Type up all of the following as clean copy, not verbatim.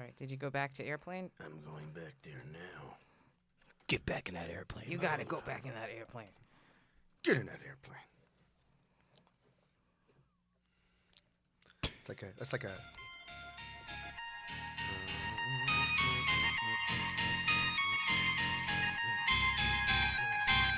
right. Did you go back to airplane? I'm going back there now. Get back in that airplane. You got to go back in that airplane. Get in that airplane. That's like a.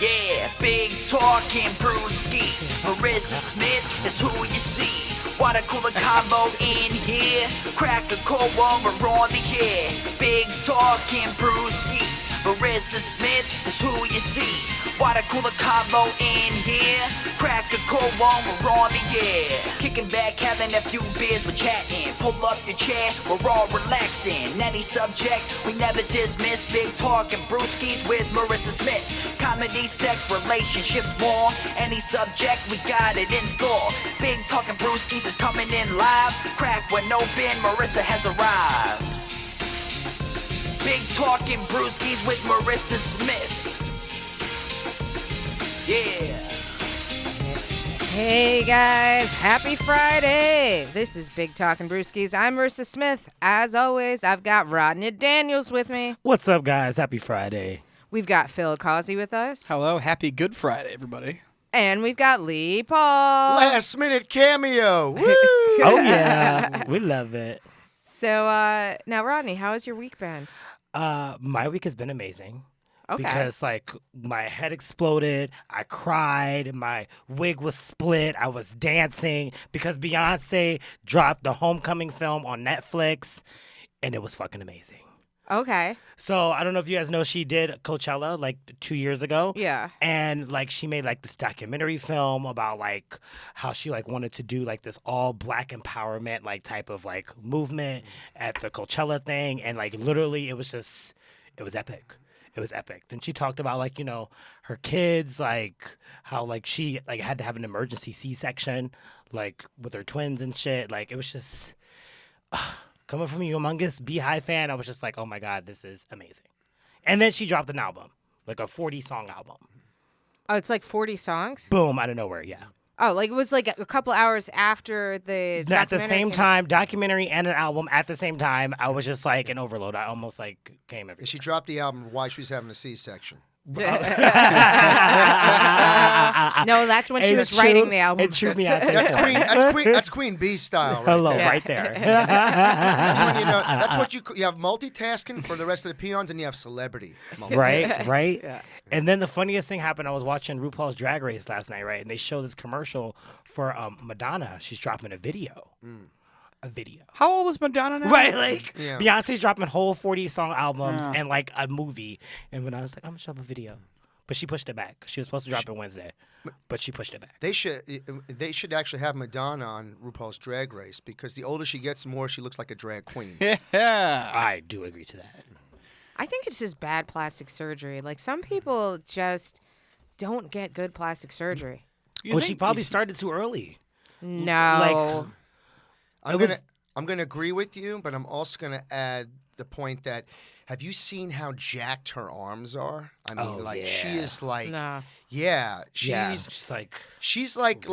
Yeah, big talking Brewskis. Marissa Smith is who you see. Water cooler combo in here. Crack a cold one, we're on the air. Big talking Brewskis. Marissa Smith is who you see. Water cooler combo in here. Crack a cold one, we're on the air. Kicking back, having a few beers, we're chatting. Pull up your chair, we're all relaxing. Any subject, we never dismiss. Big talking Brewskis with Marissa Smith. Comedy, sex, relationships, more. Any subject, we got it in store. Big talking Brewskis is coming in live. Crack when open, Marissa has arrived. Big talking Brewskis with Marissa Smith. Yeah. Hey guys, happy Friday. This is Big Talkin' Brewskis. I'm Marissa Smith. As always, I've got Rodney Daniels with me. What's up, guys? Happy Friday. We've got Phil Causey with us. Hello, happy Good Friday, everybody. And we've got Lee Paul. Last minute cameo. Woo! Oh, yeah. We love it. So, now, Rodney, how has your week been? My week has been amazing. Okay. Because, like, my head exploded. I cried. My wig was split. I was dancing because Beyonce dropped the Homecoming film on Netflix, and it was fucking amazing. Okay. So I don't know if you guys know, she did Coachella like 2 years ago. Yeah. And like she made like this documentary film about like how she like wanted to do like this all black empowerment like type of like movement at the Coachella thing. And like literally it was epic. It was epic. Then she talked about like, you know, her kids, like how like she like had to have an emergency C-section like with her twins and shit. Like it was just coming from a humongous Beehive fan, I was just like, oh my God, this is amazing. And then she dropped an album, like a 40-song album. Oh, it's like 40 songs? Boom, out of nowhere, yeah. Oh, like it was like a couple hours after the At the documentary same came time, documentary and an album at the same time. I was just like an overload. I almost like came every And she dropped the album while she was having a C-section. No, that's when she was writing the album. It threw me out. That's Queen Bee style. Right Hello, there. right there. That's when you know. That's what you have multitasking for the rest of the peons, and you have celebrity. Right. Yeah. And then the funniest thing happened. I was watching RuPaul's Drag Race last night, right? And they showed this commercial for Madonna. She's dropping a video. A video. How old is Madonna now? Right, like Yeah. Beyonce's dropping whole 40-song albums and like a movie. And when I was like, I'm gonna drop a video, but she pushed it back. She was supposed to drop it Wednesday, but she pushed it back. They should actually have Madonna on RuPaul's Drag Race because the older she gets, the more she looks like a drag queen. Yeah. I do agree to that. I think it's just bad plastic surgery. Like some people just don't get good plastic surgery. She probably started too early. No. I'm gonna agree with you, but I'm also gonna add the point that have you seen how jacked her arms are? I mean, she is like, No. yeah, She's like she's like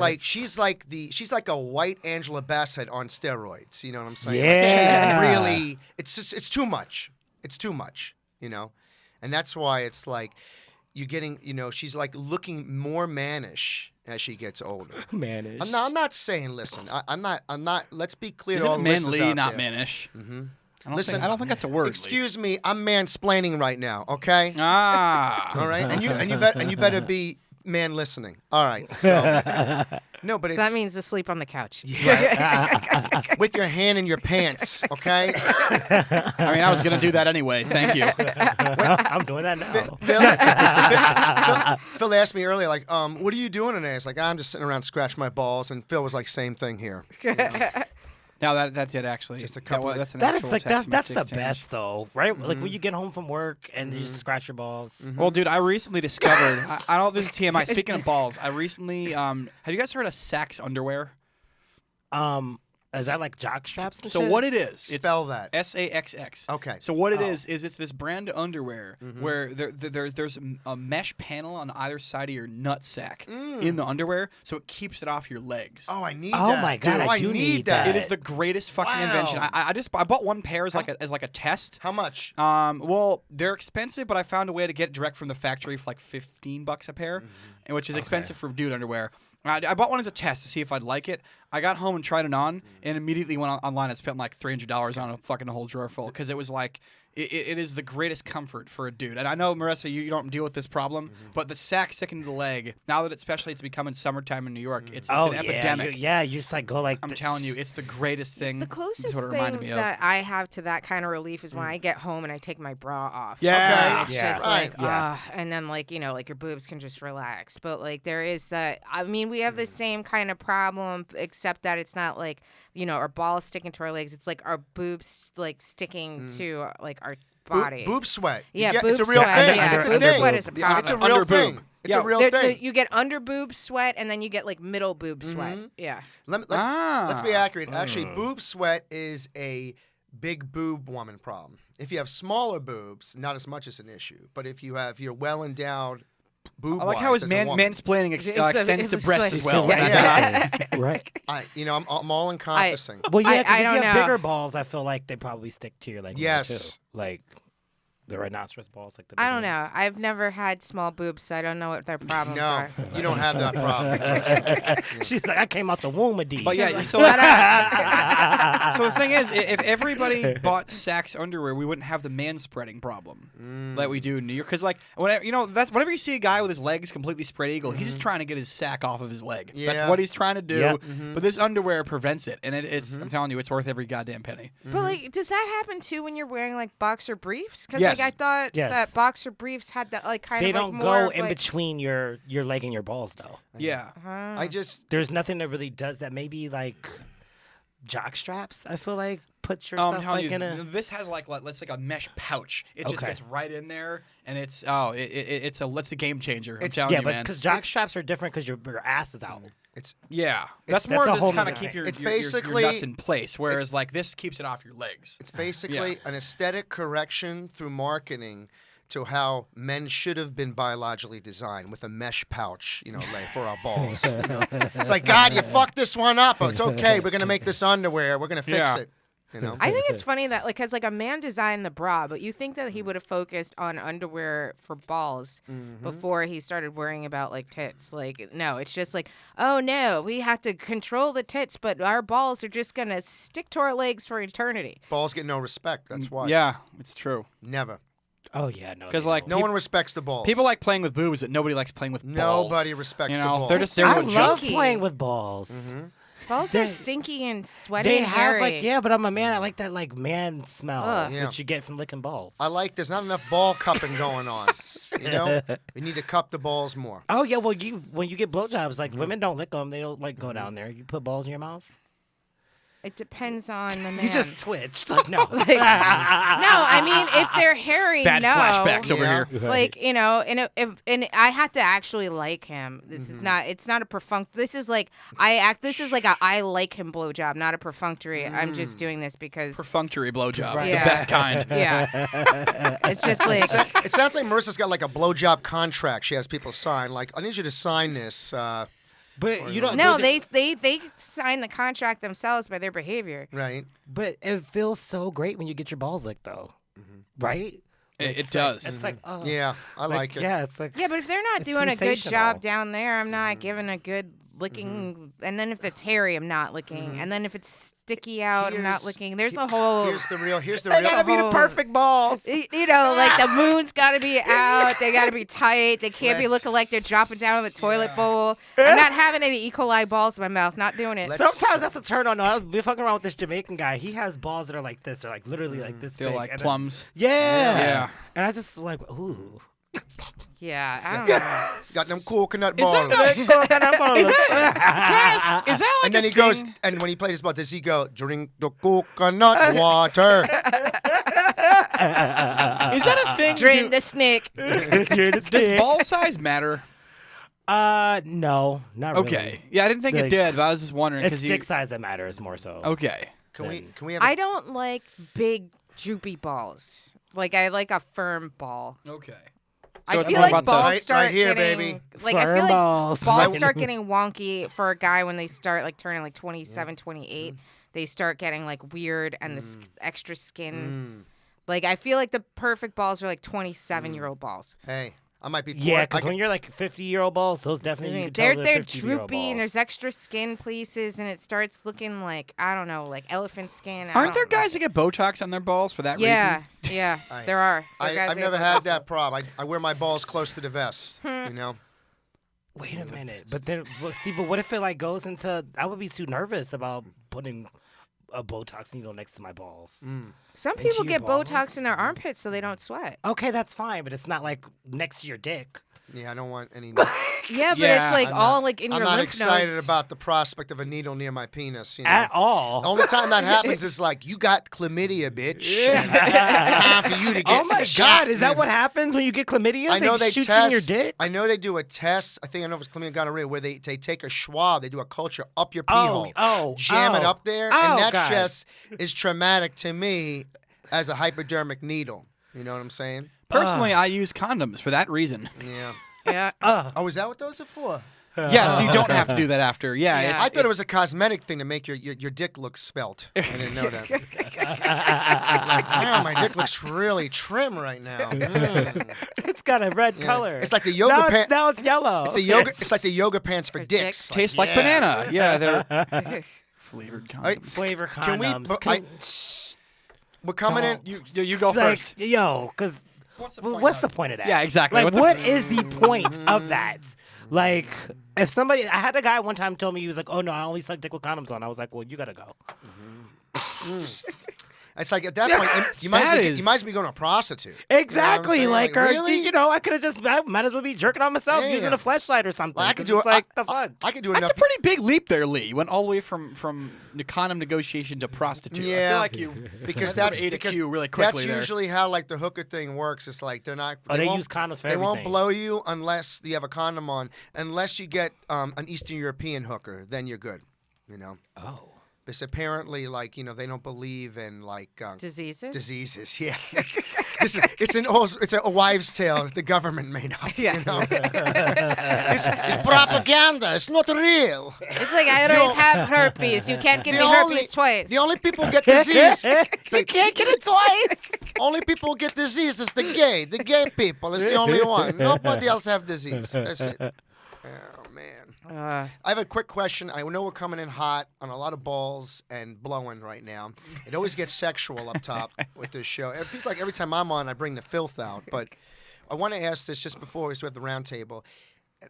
a white Angela Bassett on steroids. You know what I'm saying? Yeah. Like, she's really, it's too much. It's too much. You know, and that's why it's like you're getting, you know, she's like looking more mannish as she gets older. Manish. I'm not saying. Listen, I'm not. Let's be clear. Isn't to it all the listeners manly, out not there. mannish? Mm-hmm. I don't think that's a word. Excuse me, I'm mansplaining right now. Okay. Ah. All right, and you better be man listening. All right. So, no, but So it's that means to sleep on the couch. with your hand in your pants. Okay. I mean, I was going to do that anyway. Thank you. I'm doing that now. Phil asked me earlier, like, what are you doing today? It's like I'm just sitting around scratching my balls, and Phil was like, same thing here. You know? No, that did actually. Just a couple That's an That is actual like text that's message the exchange. best though, right? Like when you get home from work and you just scratch your balls. Well, dude, I recently discovered. I don't know if this is TMI. Speaking of balls, I recently. Have you guys heard of Sax underwear? A Is that like jock straps and So shit? what it is? Spell that. SAXX. Okay. So what it is it's this brand of underwear where there's a mesh panel on either side of your nut sack in the underwear, so it keeps it off your legs. Oh, I need Oh that. my God, Dude, I do need that. It is the greatest fucking invention. Wow. I bought one pair as like a test. How much? Well, they're expensive, but I found a way to get it direct from the factory for like $15 a pair, and which is expensive for dude underwear. I bought one as a test to see if I'd like it. I got home and tried it on, and immediately went online and spent like $300 on a fucking whole drawer full because it was like it is the greatest comfort for a dude. And I know, Marissa, you don't deal with this problem, but the sack sticking to the leg, now that it's becoming summertime in New York, it's an epidemic. You just like go like. I'm telling you, it's the greatest thing. The closest That's what it reminded thing me of. that I have to that kind of relief is when I get home and I take my bra off. Yeah. It's Yeah. just Right. like, Yeah. and then like, like your boobs can just relax. But like there is that, I mean, we have the same kind of problem, except that it's not like, our balls sticking to our legs. It's like our boobs like sticking to like our body. Boob sweat. Yeah, it's a boob real sweat. thing. Yeah, It's a boob thing. sweat is a problem. It's a real Under thing. boob. It's a real thing. You get under boob sweat and then you get like middle boob sweat. Yeah. Let's be accurate. Actually, boob sweat is a big boob woman problem. If you have smaller boobs, not as much as an issue. But if you're well endowed boob, I like how his mansplaining extends to breasts as well. Yeah. Right. I'm all encompassing. Well, yeah, I because if don't you have know. bigger balls, I feel like they probably stick to your leg. more, Yes. too. Like the rhinoceros balls, like the. I big don't know. ones. I've never had small boobs, so I don't know what their problems No, are. you don't have that problem. She's like, I came out the womb of D. But yeah, so so the thing is, if everybody bought Saks underwear, we wouldn't have the man spreading problem that we do in New York. Because like, whenever you see a guy with his legs completely spread eagle, he's just trying to get his sack off of his leg. Yeah. That's what he's trying to do. Yep. But this underwear prevents it, and it's. I'm telling you, it's worth every goddamn penny. But like, does that happen too when you're wearing like boxer briefs? Because Yes. like I thought Yes. that boxer briefs had that like kind They of like don't more go of, in like, between your leg and your balls, though. Yeah. I just There's nothing that really does that. Maybe like jock straps. I feel like put your I'm stuff telling like you, in a. this has let's like a mesh pouch. It just Okay. gets right in there, and it's it's a game changer. I'm It's- telling Yeah, you, but man. because jock straps are different because your ass is out. Yeah, that's That's more a to whole kind of nother keep thing. your, It's your basically- nuts in place, whereas like this keeps it off your legs. It's basically an aesthetic correction through marketing to how men should have been biologically designed with a mesh pouch, for our balls. It's like, God, you fucked this one up. Oh, it's okay. We're going to make this underwear. We're going to fix Yeah. it. I think it's funny that because like a man designed the bra, but you think that he would have focused on underwear for balls before he started worrying about like tits. Like no, it's just like, oh no, we have to control the tits, but our balls are just gonna stick to our legs for eternity. Balls get no respect. That's why. Yeah, it's true. Never. Oh yeah, no. 'Cause, they like, don't. No one respects the balls. People like playing with boobs, but nobody likes playing with balls. Nobody respects You the know, balls. they're just there I to That's love adjust. Loki. playing with balls. Balls They- are stinky and sweaty They and have hairy. like but I'm a man. I like that like man smell Ugh. Yeah. that you get from licking balls. there's not enough ball cupping going on. We need to cup the balls more. Oh yeah, well when you get blowjobs, like women don't lick them. They don't like go down there. You put balls in your mouth. It depends on the man. You just twitched. Like no. no, I mean if they're hairy, Bad no. flashbacks over Yeah. here. Like and I have to actually like him. This is not. It's not a perfunct. This is like This is like a I like him blowjob, not a perfunctory. I'm just doing this because. Perfunctory blowjob, Right. the Yeah. best kind. Yeah. It's just like. It sounds like Marissa's got like a blowjob contract she has people sign. Like, I need you to sign this. But you don't. No, but they sign the contract themselves by their behavior. Right? But it feels so great when you get your balls licked, though. Right? It does. It's like oh. Yeah, I like it. Yeah, it's like Yeah, but if they're not It's doing a good sensational. job down there, I'm not giving a good licking. And then if it's hairy, I'm not licking. And then if it's sticky out, I'm not Here's- licking. There's a whole. Here's the real. They gotta be the perfect balls. like the moon's got to be out. They got to be tight. They can't be looking like they're dropping down in the toilet bowl. I'm not having any E. coli balls in my mouth. Not doing it. sometimes that's a turn on. I was fucking around with this Jamaican guy. He has balls that are like this. They're like literally like this Feel big. like and plums. Yeah. Yeah. And I just like ooh. Yeah, I don't know. Got them coconut Is balls. Is that like And then a he goes, thing? and when he played his ball, does he go, drink the coconut water? Is that a thing? Drain the snake. Does ball size matter? No, not really. Okay. Yeah, I didn't think it Like, did, but I was just wondering It's because dick size that matters more so. Okay. Can we have? I don't like big droopy balls. Like I like a firm ball. Okay. I it's feel more like about the- balls Right start here, getting baby. like I Firm feel like balls. balls start getting wonky for a guy when they start like turning like 27, 28. They start getting like weird and the extra skin. Like I feel like the perfect balls are like 27-year-old balls. Hey, I might be. Yeah, I because when you're like 50-year-old balls, those definitely you can tell They're 50-year-old droopy and balls. there's extra skin places and it starts looking like I don't know, like elephant skin. I Aren't there don't know. guys that get Botox on their balls for that Yeah, reason? yeah, there are. There are guys I've that never get had Botox. that problem. I wear my balls close to the vest. You know. Wait a minute, but then but what if it like goes into? I would be too nervous about putting a Botox needle next to my balls. Some Into people your get balls? Botox in their armpits so they don't sweat. Okay, that's fine, but it's not like next to your dick. Yeah, I don't want any. Yeah, but Yeah, it's like I'm all not- like in I'm your not lymph excited nodes. about the prospect of a needle near my penis. You know? At all. The only time that happens is like you got chlamydia, bitch. And it's time for you to get Oh my shot. God! Is that what happens when you get chlamydia? I know they shoot test. you in your dick. I know they do a test. I know it's chlamydia gonorrhea where they take a swab. They do a culture up your pee hole. Jam it up there, and that God. just is traumatic to me as a hypodermic needle. You know what I'm saying? Personally, I use condoms for that reason. Yeah. Yeah. Oh, is that what those are for? Yes, you don't have to do that after. Yeah, Yeah. it's, I thought it was a cosmetic thing to make your dick look svelte. I didn't know that. Like, wow, my dick looks really trim right now. It's got a red color. It's like the yoga pants. Now it's yellow. It's like the yoga pants for For dicks. dicks. tastes like banana. Yeah, they're flavored condoms. Flavor Can we- condoms. but Can- We're coming in. You go It's like, first. yo, because what's the point of that? Yeah, exactly. Like, What the- what is the point of that? Like, if somebody, I had a guy one time told me, he was like, oh no, I only suck dick with condoms on. I was like, well, you gotta go. It's like at that point, you might as well be going to a prostitute. Exactly. You know what I'm like, saying? or, really? you know, I could have just, I might as well be jerking on myself Yeah. using a fleshlight or something. Well, I could 'cause do it's it. like, the fuck. I could do That's enough. a pretty big leap there, Lee. You went all the way from the condom negotiation to prostitute. I Yeah. feel like you because that's that's because really quickly that's there. usually how like the hooker thing works. It's like they're not. Oh, they won't- use condoms for They won't everything. blow you unless you have a condom on. Unless you get an Eastern European hooker, then you're good. You know. Oh. Because apparently, like they don't believe in like Diseases. diseases. Yeah. It's a wives' tale that the government made up. Yeah. You know? it's propaganda. It's not real. It's like I always have herpes. You can't give me herpes twice. The only people who get disease. You can't get it twice. Only people who get disease is the gay people. It's the only one. Nobody else have disease. That's it. Oh man. I have a quick question. I know we're coming in hot on a lot of balls and blowing right now. It always gets sexual up top with this show. It feels like every time I'm on, I bring the filth out. But I want to ask this just before we have the round table.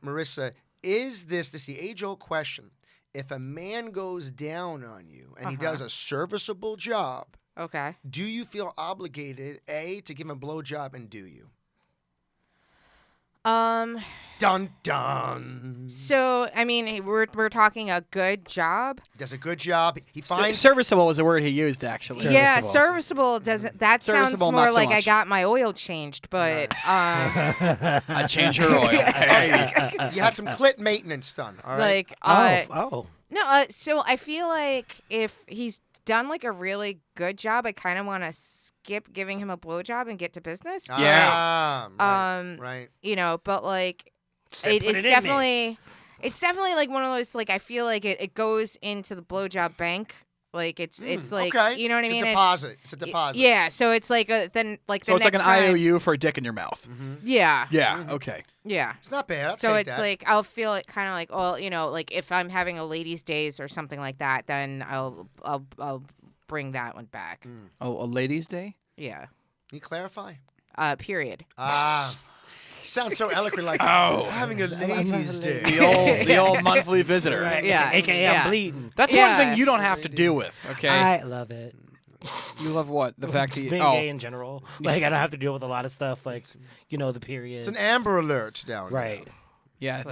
Marissa, is this the age-old question? If a man goes down on you and he does a serviceable job, Okay. do you feel obligated, A, to give him a blowjob, and do you? Dun dun. So I mean, we're talking a good job. Does a good job. He finds. serviceable was the word he used actually. Yeah, serviceable doesn't. That sounds Serviceable, more not so like I much. got my oil changed, but I change your oil. Hey. You had some clit maintenance done. All right. like Oh. no. So I feel like if he's done like a really good job, I kind of want to skip giving him a blowjob and get to business. Ah, right, Um, right. You know, but like Say, put it's it in me. definitely. It's definitely like one of those like I feel like it goes into the blowjob bank. Like it's like okay. you know what I mean? It's a deposit. It's a deposit. Yeah, so it's like then like So the it's like next an time, IOU for a dick in your mouth. Yeah, Yeah. Okay. yeah. It's not bad. I'll So take it's that. like I'll feel it kind of like well, you know, like if I'm having a ladies' days or something like that, then I'll bring that one back. Oh, a ladies' day. Yeah. Can you clarify? Period. Sounds so eloquent, like having a ladies' day. The old monthly visitor. Right. Yeah, AKA yeah. I'm bleeding. That's Yeah. one thing you don't have to deal with. Okay. I love it. You love what? The fact that Just you. being Oh. gay in general. Like, I don't have to deal with a lot of stuff, like, you know, the period. It's an Amber Alert down there. Right. Yeah,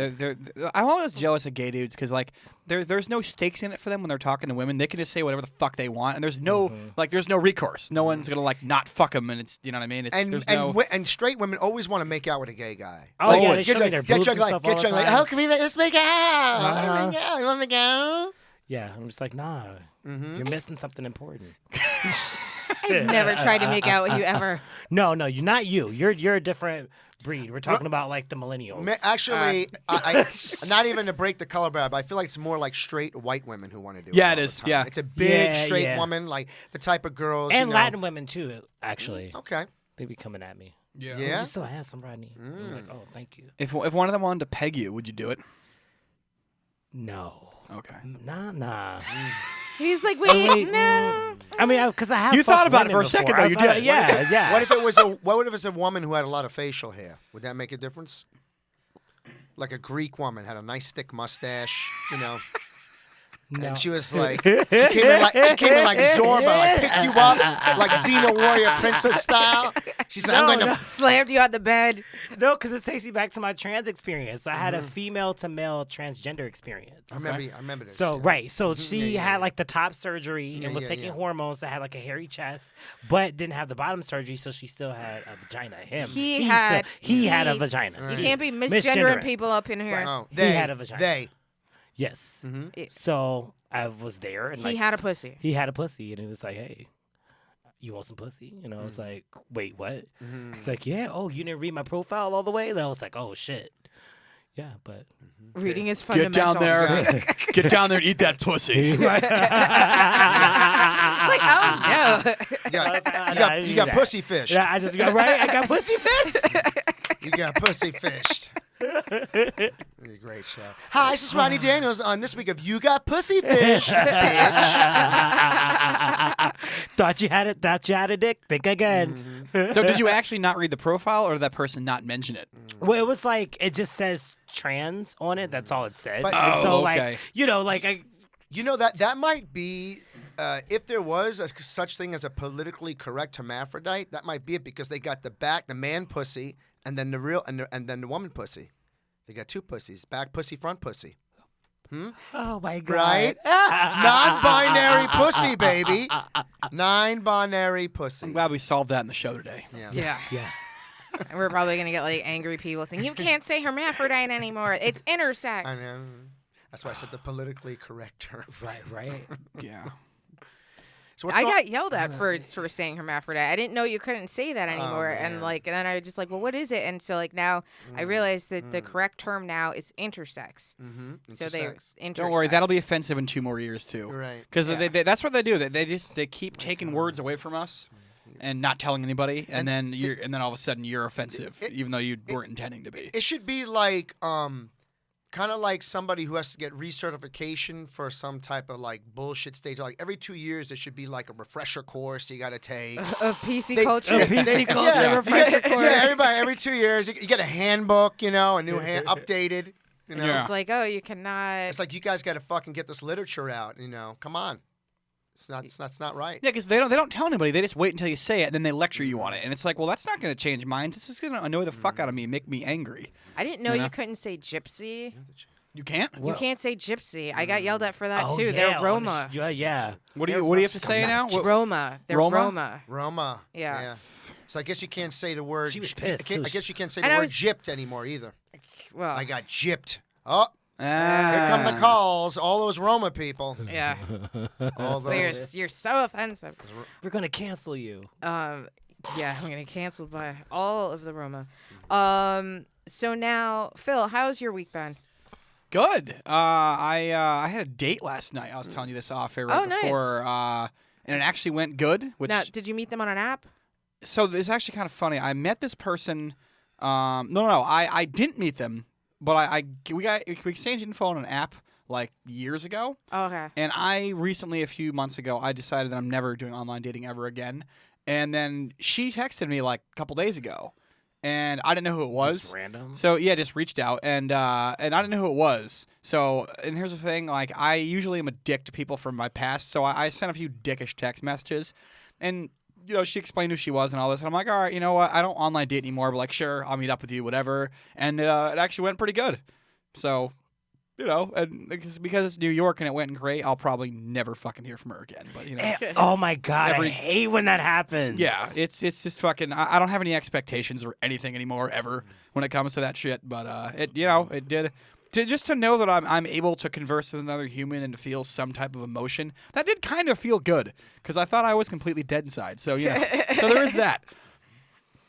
I'm always jealous of gay dudes because like there's no stakes in it for them when they're talking to women. They can just say whatever the fuck they want, and there's no there's no recourse. No one's gonna like not fuck them, and it's you know what I mean. It's, and straight women always want to make out with a gay guy. Oh yeah, they Always. show me their boobs and stuff all the time. Oh, can we let's make out? You want to make out? Yeah, I'm just like, nah, you're missing something important. I've never tried to make out with you ever. No, you're not you. You're a different breed. We're talking about like the millennials. Actually, I not even to break the color barrier, but I feel like it's more like straight white women who want to do it. Yeah, all it is. the time. Yeah. It's a big straight yeah. woman, like the type of girls. And you know. Latin women too, actually. Okay. They be coming at me. Yeah. Oh, Yeah. you're so handsome, Rodney. I'm like, oh, thank you. If one of them wanted to peg you, would you do it? No. Okay. Nah. He's like, wait, no. I mean, because I have. You thought fucked about it women for a second, before. though. You I thought- did. Yeah. What if it was a woman who had a lot of facial hair? Would that make a difference? Like a Greek woman had a nice thick mustache, you know. No. And she was like, she came in like Zorba, like picked you up like Xena Warrior Princess style. She said, I'm going to. Slammed you out the bed. No, because it takes me back to my trans experience. I had a female to male transgender experience. I remember this. So yeah. right, so she yeah, had yeah. like the top surgery and was yeah, taking yeah. hormones. That had like a hairy chest, but didn't have the bottom surgery, so she still had a vagina. He had had a vagina. You can't be Misgendering. misgendering people up in here. Oh, He had a vagina. They. Yes. It- So I was there, and He like, had a pussy. he had a pussy, and he was like, "Hey, you want some pussy?" And I was like, "Wait, what?" He's like, "Yeah. Oh, you didn't read my profile all the way?" And I was like, "Oh shit." Yeah, but Reading is Get fundamental. down there. Get down there and eat that pussy. Like, oh no. You got pussy fished. yeah, I just got right. I got pussy fish. You got pussy fished. Great show. Hi, this is Rodney Daniels on this week of You Got Pussy Fished, bitch. Thought you had a dick. Think again. So did you actually not read the profile, or did that person not mention it? Well, it was like it just says trans on it. That's all it said. But- And so Oh, like okay. You know that might be if there was such thing as a politically correct hermaphrodite, that might be it because they got the man pussy and then the real and then the woman pussy. They got two pussies, back pussy, front pussy. Oh my god. Right? Non-binary pussy, baby. Non-binary pussy. I'm glad we solved that in the show today. Yeah. Yeah. And we're probably gonna get like angry people saying you can't say hermaphrodite anymore. It's intersex. I know. That's why I said the politically correct term. Right. Yeah. So what's I going- got yelled at for saying hermaphrodite. I didn't know you couldn't say that anymore. And man. like, and then I was just like, well, what is it? And so like now I realized that the correct term now is intersex. So they intersex. Don't worry, that'll be offensive in 2 more years too. Right. Because that's what they do. They keep taking words away from us and not telling anybody, and then all of a sudden you're offensive, even though you weren't intending to be. It should be like kind of like somebody who has to get recertification for some type of like bullshit stage. Like every 2 years, there should be like a refresher course you got to take. of PC They- culture. PC culture Yeah, refresher yeah, course. everybody every 2 years you get a handbook, you know, a new updated. You know, Yeah. It's like, oh, you cannot. it's like you guys got to fucking get this literature out. You know, come on, it's not right. Yeah, because they don't tell anybody. They just wait until you say it, and then they lecture you on it. And it's like, well, that's not going to change minds. This is going to annoy the fuck out of me and make me angry. I didn't know You know? you couldn't say gypsy. You can't? You can't say gypsy. I got yelled at for that Oh, too. yeah, They're on Roma. Yeah. What do you have to say now? Roma. They're Roma? Roma. Roma. Yeah. So I guess you can't say the word. She was I pissed, can't- too. I guess you can't say And the I word was- gypped anymore either. Well, I got gypped. Oh, here Ah. come the calls. All those Roma people. yeah. All So you're, those. you're so offensive. We're gonna cancel you. Yeah, I'm gonna cancel by all of the Roma. So now, Phil, how's your week been? Good. I had a date last night. I was telling you this off air right Oh, nice. before, and it actually went good. Which Now, did you meet them on an app? so it's actually kind of funny. I met this person. No. I didn't meet them, but we exchanged info on an app like years ago. Oh, okay. And I recently, a few months ago, I decided that I'm never doing online dating ever again. And then she texted me like a couple days ago, and I didn't know who it was. Just random. So yeah, just reached out, and I didn't know who it was. So, and here's the thing: like, I usually am a dick to people from my past, so I sent a few dickish text messages, and you know, she explained who she was and all this, and I'm like, all right, you know what? I don't online date anymore, but like, sure, I'll meet up with you, whatever. And it actually went pretty good. So, you know, and because it's New York and it went great, I'll probably never fucking hear from her again. But you know, Oh my God, I hate when that happens. yeah, it's just fucking. I don't have any expectations or anything anymore ever when it comes to that shit. But it did. Just to know that I'm able to converse with another human and to feel some type of emotion, that did kind of feel good because I thought I was completely dead inside. So you know, so there is that.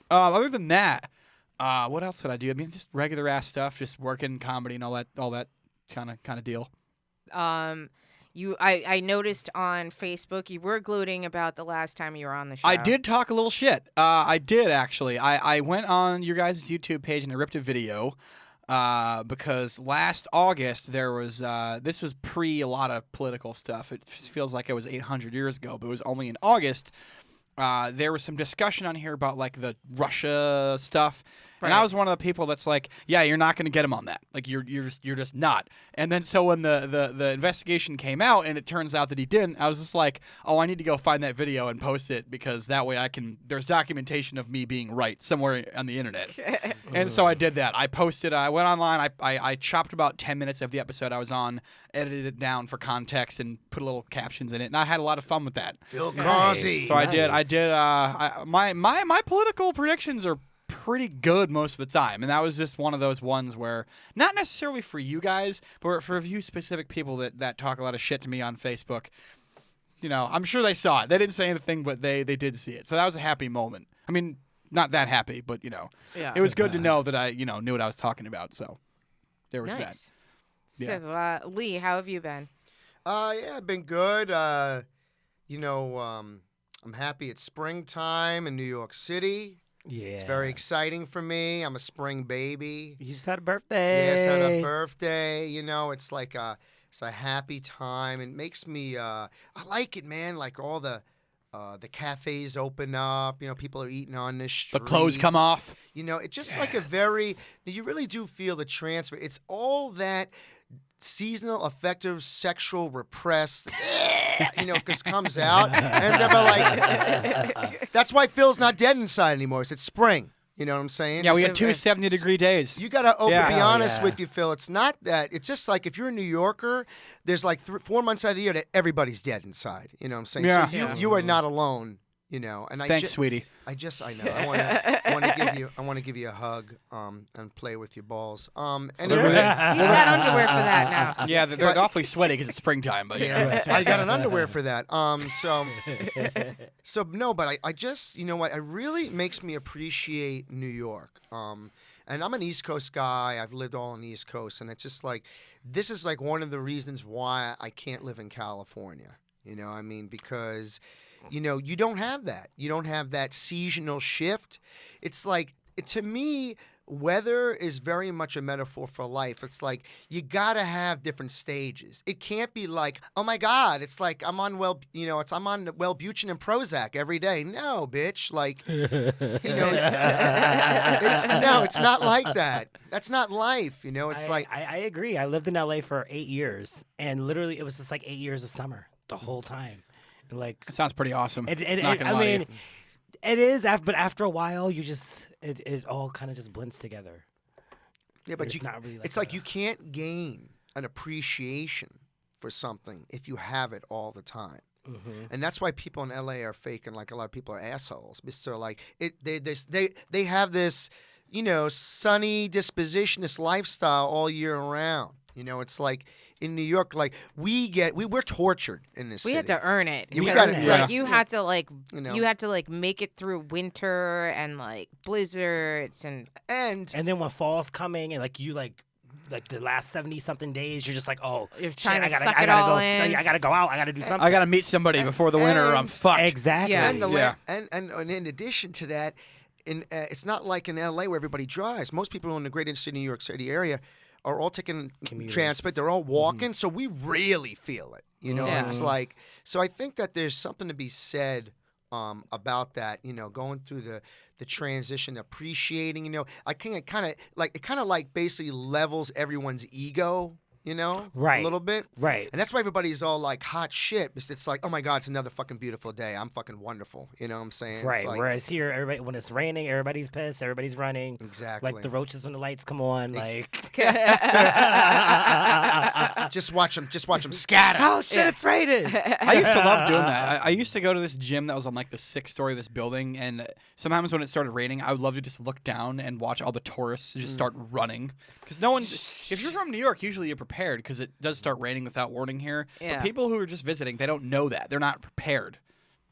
Other than that, what else did I do? I mean, just regular ass stuff, just working comedy and all that kind of deal. I noticed on Facebook you were gloating about the last time you were on the show. I did talk a little shit. I did actually. I went on your guys' YouTube page and I ripped a video. Because last August there was this was pre a lot of political stuff. It feels like it was 800 years ago, but it was only in August. There was some discussion on here about like the Russia stuff. Right. And I was one of the people that's like, yeah, you're not going to get him on that. Like you're just not. And then so when the investigation came out and it turns out that he didn't, I was just like, oh, I need to go find that video and post it because that way there's documentation of me being right somewhere on the internet. And so I did that. I posted. I went online. I chopped about 10 minutes of the episode I was on, edited it down for context, and put a little captions in it. And I had a lot of fun with that. Phil Causey. So I did. My political predictions are pretty good most of the time, and that was just one of those ones where not necessarily for you guys, but for a few specific people that talk a lot of shit to me on Facebook. You know, I'm sure they saw it. They didn't say anything, but they did see it. So that was a happy moment. I mean, not that happy, but you know, it was good to know that I knew what I was talking about. So there was that. So Lee, how have you been? Yeah, I've been good. I'm happy it's springtime in New York City. Yeah. It's very exciting for me. I'm a spring baby. You just had a birthday. Yes, had a birthday. You know, it's like it's a happy time. It makes me I like it, man. Like all the cafes open up. You know, people are eating on the street. The clothes come off. You know, it's just like a very. You really do feel the transfer. It's all that seasonal, affective, sexual, repressed. Because comes out, and they're like, that's why Phil's not dead inside anymore. It's spring. You know what I'm saying? Yeah, we had 2 70-degree days. You gotta be honest yeah. with you, Phil. It's not that. It's just like if you're a New Yorker, there's like 4 months out of the year that everybody's dead inside. You know what I'm saying? Yeah. So you are not alone. You know, and Thanks, sweetie. I know. I want to give you a hug, and play with your balls. Anyway, He's got underwear for that now. Yeah, they're awfully sweaty because it's springtime. But yeah, I got an underwear for that. So no, but I just, you know what? It really makes me appreciate New York. And I'm an East Coast guy. I've lived all on the East Coast, and it's just like this is like one of the reasons why I can't live in California. You know, I mean, because you know, you don't have that. You don't have that seasonal shift. It's like, to me, weather is very much a metaphor for life. It's like, you got to have different stages. It can't be like, oh my God, it's like I'm on Wellbutrin and Prozac every day. No, bitch. Like, it's not like that. That's not life. You know, it's I agree. I lived in LA for 8 years, and literally it was just like 8 years of summer the whole time. Like, it sounds pretty awesome. It is, but after a while, you just it all kind of just blends together. Yeah, but not really. It's like you can't gain an appreciation for something if you have it all the time. Mm-hmm. And that's why people in LA are fake, and like a lot of people are assholes. Because they're like they have this, you know, sunny disposition, this lifestyle all year round. You know, it's like in New York, like we're tortured in this city. We had to earn it. Yeah, we Because got it's it. like Yeah. you had to like You know. you had to like make it through winter and like blizzards and And then when fall's coming and like you like the last 70-something days, you're just like, oh, You're shit, trying to I gotta, suck I it gotta all go, in. I gotta go out. I gotta do something. I got to meet somebody before the winter or I'm fucked. Exactly. Yeah. and in addition to that, it's not like in LA where everybody drives. Most people in the greater city New York City area are all taking transport. They're all walking, so we really feel it. You know, Yeah. it's like, so I think that there's something to be said about that. You know, going through the transition, appreciating. You know, it kind of like basically levels everyone's ego. you know, Right. a little bit. Right. And that's why everybody's all like hot shit. It's like, oh my God, it's another fucking beautiful day. I'm fucking wonderful. You know what I'm saying? It's Right. like, Whereas here, everybody, when it's raining, everybody's pissed. Everybody's running. exactly. Like the roaches when the lights come on. Like, Just watch them scatter. oh shit, it's raining. I used to love doing that. I used to go to this gym that was on like the 6th story of this building, and sometimes when it started raining, I would love to just look down and watch all the tourists just start running. Because no one, if you're from New York, usually you're prepared because it does start raining without warning here. Yeah. But people who are just visiting, they don't know that. They're not prepared.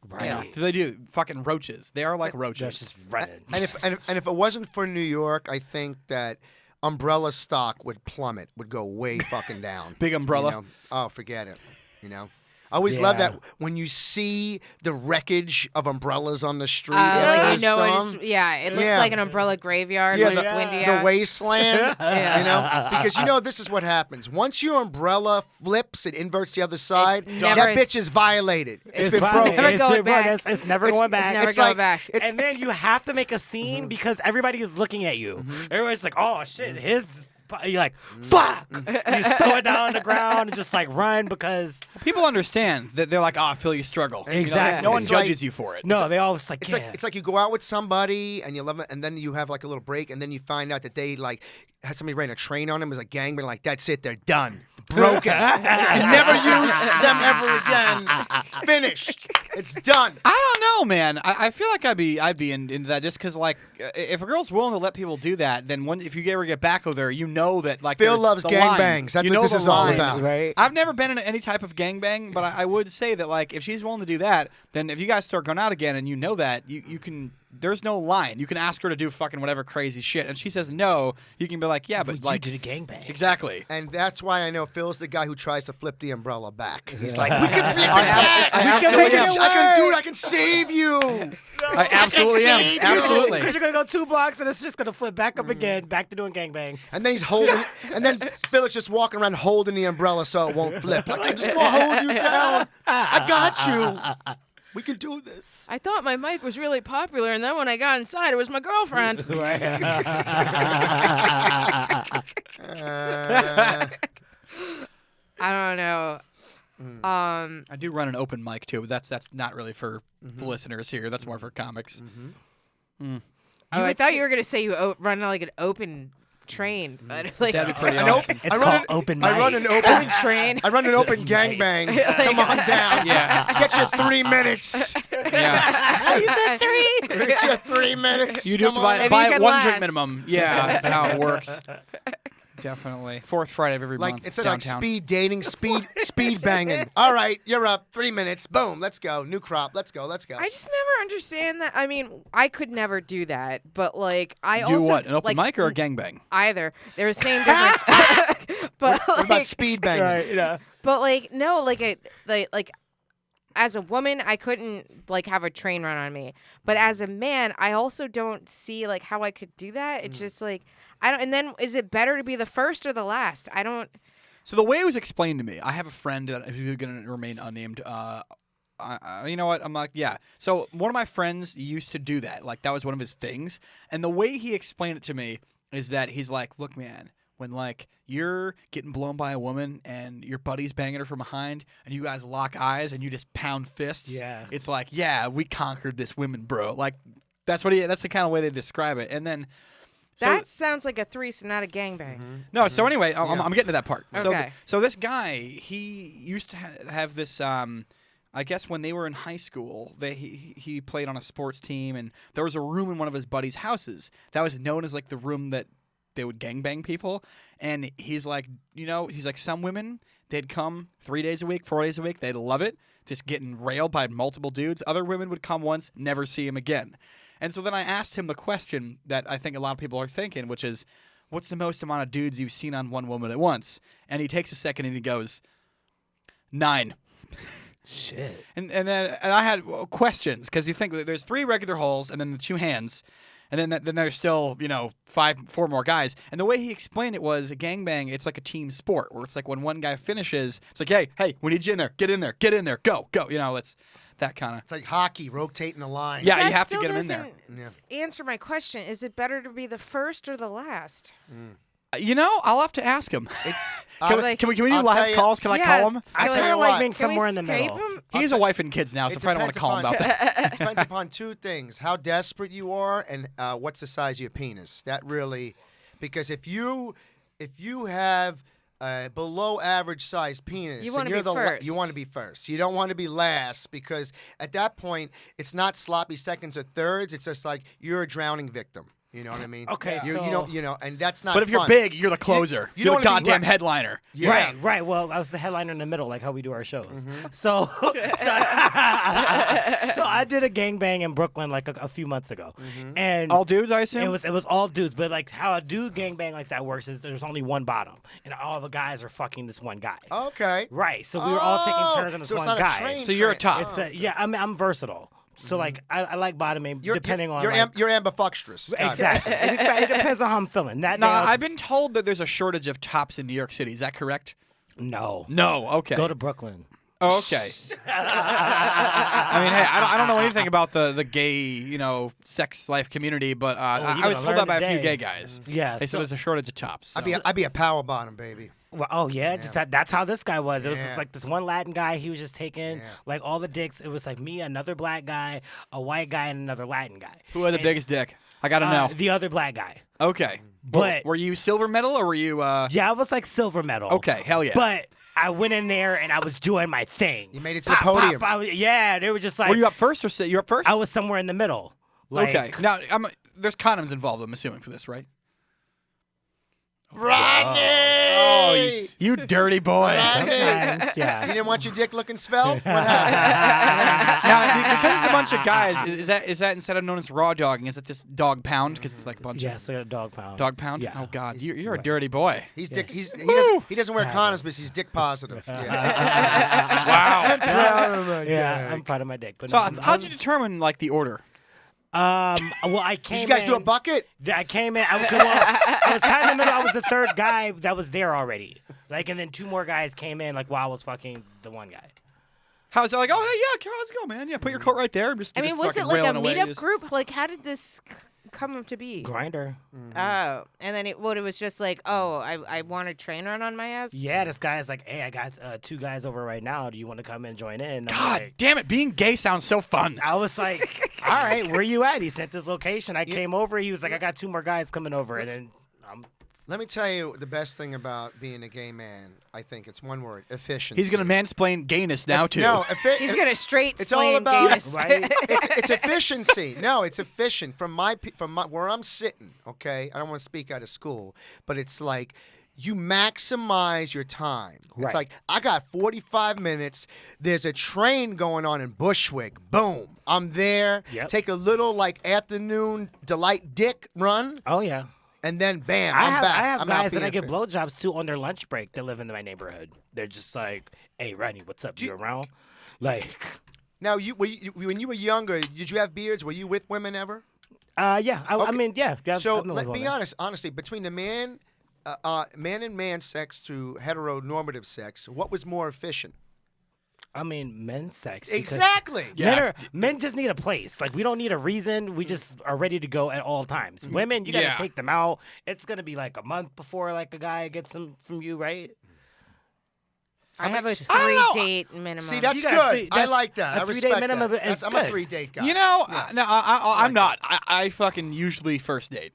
Right. Yeah. So they do fucking roaches. They are like roaches. Just running. And if it wasn't for New York, I think that umbrella stock would plummet, would go way fucking down. Big umbrella. You know? Oh, forget it. You know. I always love Yeah. that when you see the wreckage of umbrellas on the street. Like after you a know, storm. it looks Yeah. like an umbrella graveyard Yeah, when it's windy the out. wasteland, Yeah. you know, because you know this is what happens. Once your umbrella flips, it inverts the other side. never- That bitch is violated. It's been fine. broken. Never It's going never- back. It's never It's- going it's back. never It's going like- back. it's- And then you have to make a scene because everybody is looking at you. Everybody's like, "Oh shit, his." You're like, "Fuck!" You just throw it down on the ground and just like run because People understand that they're like, oh, I feel you struggle. You know, Exactly. no one It's judges like- you for it. no, they all just like It's yeah. like it's like you go out with somebody and you love it, and then you have like a little break, and then you find out that they like had somebody ran a train on them as a gangbang. Like that's it, they're done, broken. You never use them ever again. Finished. It's done. I don't know, man. I feel like I'd be into that just because, like, if a girl's willing to let people do that, then if you ever get back over there, you know that, like, Phil there's loves the line. gangbangs. That's You what know this the is all line. about. right? I've never been in any type of gangbang, but I would say that, like, if she's willing to do that, then if you guys start going out again and you know that, you can. There's no line. You can ask her to do fucking whatever crazy shit, and she says no. You can be like, yeah, but You like, did a gangbang. exactly. And that's why I know Phil's the guy who tries to flip the umbrella back. He's like, we can flip it back. I We can make it. absolutely I can do it. I can save you. I absolutely am. save you. Absolutely. Because you're gonna go 2 blocks and it's just gonna flip back up again, back to doing gangbangs. And then he's holding, and then Phil is just walking around holding the umbrella so it won't flip. Like, I'm just gonna hold you down. I got you. We can do this. I thought my mic was really popular, and then when I got inside, it was my girlfriend. I don't know. I do run an open mic too, but that's not really for the listeners here. That's more for comics. Oh, I thought you were gonna say you run like an open train, but like That'd be pretty An awesome. It's called open mic. I run an open. open train. I run an open gangbang. Come on down. Yeah. Get your 3 minutes. Yeah. You said 3. Get your 3 minutes. You do have to Come on. If buy you could 1 drink last. minimum. Yeah, that's how it works. Definitely. 4th Friday of every Like month. instead of like downtown. speed dating, speed banging. All right, you're up. 3 minutes. Boom. Let's go. New crop. Let's go. Let's go. I just never understand that. I mean, I could never do that, but like I Do also what? An open like, mic or a gangbang? either. They're the same difference. but What about like, speed banging? Right, you know. but like no, like as a woman, I couldn't like have a train run on me. But as a man, I also don't see like how I could do that. It's just like I don't. And then is it better to be the first or the last? I don't. So the way it was explained to me, I have a friend that who's going to remain unnamed. You know what? I'm like, yeah. So one of my friends used to do that. Like that was one of his things. And the way he explained it to me is that he's like, look, man, when like you're getting blown by a woman and your buddy's banging her from behind and you guys lock eyes and you just pound fists. Yeah. It's like, yeah, we conquered this women, bro. Like that's the kind of way they describe it. And then. So, That sounds like a threesome, not a gangbang. no, so anyway, I'm getting to that part. Okay. So this guy, he used to have this. I guess when they were in high school, he played on a sports team, and there was a room in one of his buddies' houses that was known as like the room that they would gangbang people. And he's like, some women, they'd come 3 days a week, 4 days a week, they'd love it, just getting railed by multiple dudes. Other women would come once, never see him again. And so then I asked him the question that I think a lot of people are thinking, which is, what's the most amount of dudes you've seen on one woman at once? And he takes a second and he goes, 9. Shit. And I had questions because you think there's 3 regular holes and then the 2 hands, and then there's still 4 more guys. And the way he explained it was a gangbang. It's like a team sport where it's like when one guy finishes, it's like, hey, we need you in there, get in there, go. It's that kind of. It's like hockey, rotating the line. Yeah, That you have to still get him in there. doesn't answer my question. Is it better to be the first or the last? You know, I'll have to ask him. Can we do I'll tell live you- calls? Can I call him? I tell kind you of like what. being Can we somewhere in the Skype middle. him? He has a wife and kids now, so It probably don't want to call him about depends that. It depends upon two things: how desperate you are, and what's the size of your penis. That really, because if you have a below average size penis, You and wanna you're be the first. you want to be first. You don't want to be last, because at that point it's not sloppy seconds or thirds. It's just like you're a drowning victim. You know what I mean? Okay, you so- don't, and that's not. But if you're fun. big, you're the closer. you You're don't the wanna be- goddamn headliner. Yeah. Right. Well, I was the headliner in the middle, like how we do our shows. Mm-hmm. So I did a gangbang in Brooklyn like a few months ago, Mm-hmm. and All dudes, I assume? it was all dudes. But like how a dude gangbang like that works is there's only one bottom, and all the guys are fucking this one guy. Okay. Right. So we were all taking Oh, turns on this so it's one not a guy. train So you're a top. It's I'm versatile. So like I like bottoming depending on you're like, you're ambidextrous. Got it. exactly. it depends on how I'm feeling. That No, day I was- I've been told that there's a shortage of tops in New York City. Is that correct? no. No. Okay. Go to Brooklyn. Oh, okay. I mean, hey, I don't know anything about the gay, sex life community, but I you're was gonna told learn that by a few today. gay guys. Yeah. They said there's a shortage of tops. I'd be a power bottom, baby. Well, oh yeah, just that's how this guy was. It was Yeah. just like this one Latin guy. He was just taking Yeah. like all the dicks. It was like me, another black guy, a white guy, and another Latin guy. Who had the biggest dick? I gotta know. The other black guy. Okay. But- were you silver medal or were you? Yeah, I was like silver medal. Okay, hell yeah. But I went in there and I was doing my thing. You made it to the podium. Yeah, they were just like Were you up first or you up first? I was somewhere in the middle. Like, Okay. Now there's condoms involved. I'm assuming for this, right? Rodney! Oh, you dirty boy. Sometimes, You yeah. didn't want your dick looking svelte? What happened? Now, because it's a bunch of guys, is that instead of known as raw dogging, is it this dog pound? Because it's like a bunch Yes, I got a dog pound. of dog pound. Yeah. Oh God, you're a dirty boy. He's dick. He Woo! doesn't wear condoms, but he's dick positive. Yeah. Wow. Proud of my Yeah, dick. I'm proud of my dick. But So no, how'd you determine like the order? well, I came. Did you guys do a in- bucket? I came in. I was kind of in the middle. I was the third guy that was there already. Like, and then two more guys came in. Like, while I was fucking the one guy. How's it like? Oh, hey, yeah, Carol, how's it go, man? Yeah, put your coat right there. I'm just, I mean, just was it fucking like a railing away. meetup Just- group? Like, how did this come to be? Grinder. Oh, and then it was just like, oh, I want a train run on my ass. Yeah, this guy's like, hey, I got two guys over right now. Do you want to come and join in? I'm God like- damn it, being gay sounds so fun. I was like, all right, where you at? He sent this location. I came over. He was like, I got two more guys coming over, and then Let me tell you the best thing about being a gay man. I think it's one word: efficiency. He's gonna mansplain gayness now too. No, He's gonna straight It's all explain about- gayness. right. it's efficiency. No, it's efficient from my where I'm sitting. Okay, I don't want to speak out of school, but it's like you maximize your time. It's Right. like I got 45 minutes. There's a train going on in Bushwick. Boom, I'm there. Yep. Take a little like afternoon delight dick run, Oh yeah. and then bam, I I'm have back. I have I'm out guys that being I give efficient. blowjobs to on their lunch break that live in my neighborhood. They're just like, hey, Rodney, what's up? You around? Like, Now, when you were younger, did you have beards? Were you with women ever? yeah. I Okay. mean, yeah. So I've been with let's be women. honest. Honestly, between the man and man sex to heteronormative sex, what was more efficient? I mean, men's sex. because Exactly. Yeah. Men just need a place. Like, we don't need a reason. We just are ready to go at all times. Women, you got to Yeah. take them out. It's going to be like a month before like a guy gets them from you, right? I have a I don't know. 3-date minimum. See, that's You good. got I that's- like that. a I 3-date respect minimum that. is I'm a good. 3-date guy. You know, Yeah. no, I'm like not. I fucking usually first date.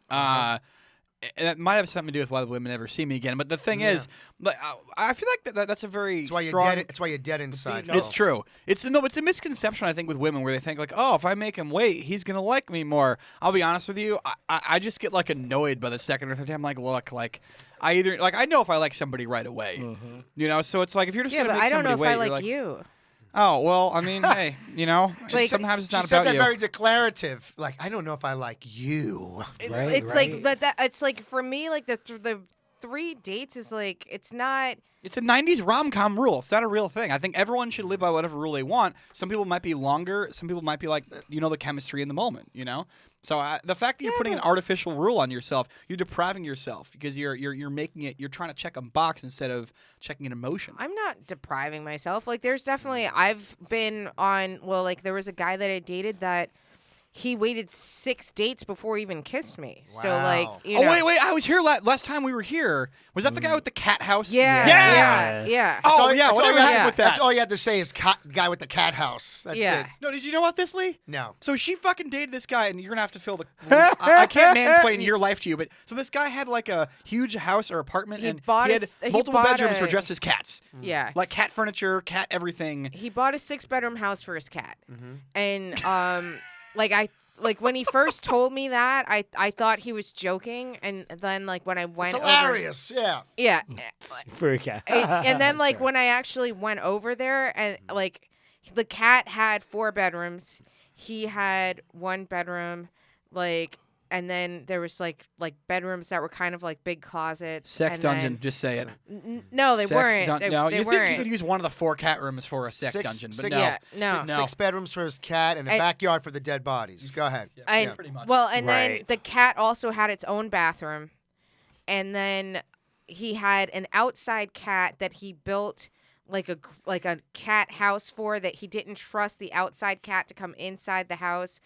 And that might have something to do with why the women never see me again. But the thing is, like, I feel like that's a very That's why you're strong. dead. That's why you're dead inside. no. It's Phil. true. It's a misconception I think with women where they think like, oh, if I make him wait, he's gonna like me more. I'll be honest with you, I just get like annoyed by the second or third time. I'm like, look, like I either like I know if I like somebody right away, you know. So it's like if you're just yeah, gonna but make I don't know somebody if wait, I like you're you. Oh well, I mean, hey, you know, Like, sometimes it's She not said about that you. very declarative. Like, I don't know if I like you. It's, Right, it's right. like that. It's like for me, like the 3 dates is like it's not. It's a 90s rom-com rule. It's not a real thing. I think everyone should live by whatever rule they want. Some people might be longer. Some people might be like, you know, the chemistry in the moment, you know? So the fact that you're putting an artificial rule on yourself, you're depriving yourself because you're making it, you're trying to check a box instead of checking an emotion. I'm not depriving myself. Like there's definitely I've been on. Well, like there was a guy that I dated that he waited 6 dates before he even kissed me. So Wow. like, you Oh know, wait! I was here last time we were here. Was that the guy with the cat house? yeah, Yes. yeah. Oh, all- yeah, That's all, whatever you had happened to, with that? that's all you had to say is guy with the cat house. That's Yeah. it. No, did you know about this, Lee? No. So she fucking dated this guy, and you're gonna have to fill the. I can't mansplain your life to you, but so this guy had like a huge house or apartment, He and bought he a had s- he multiple bought bedrooms a- for just his cats, Yeah. like cat furniture, cat everything. He bought a 6-bedroom house for his cat. And like when he first told me that, I thought he was joking, and then like when I went It's hilarious. Yeah. over, yeah, For a cat. and then like Sure. when I actually went over there, and like the cat had 4 bedrooms, he had 1 bedroom, like, and then there was like bedrooms that were kind of like big closets. Sex and dungeon. then- Just say it. No, they Sex weren't. no, They you think you weren't. could use one of the 4 cat rooms for a sex dungeon, but six- no. Yeah, no. No. 6 bedrooms for his cat and a And- backyard for the dead bodies. Go ahead. And, pretty much. Well, and then Right. the cat also had its own bathroom, and then he had an outside cat that he built like a cat house for, that he didn't trust the outside cat to come inside the house.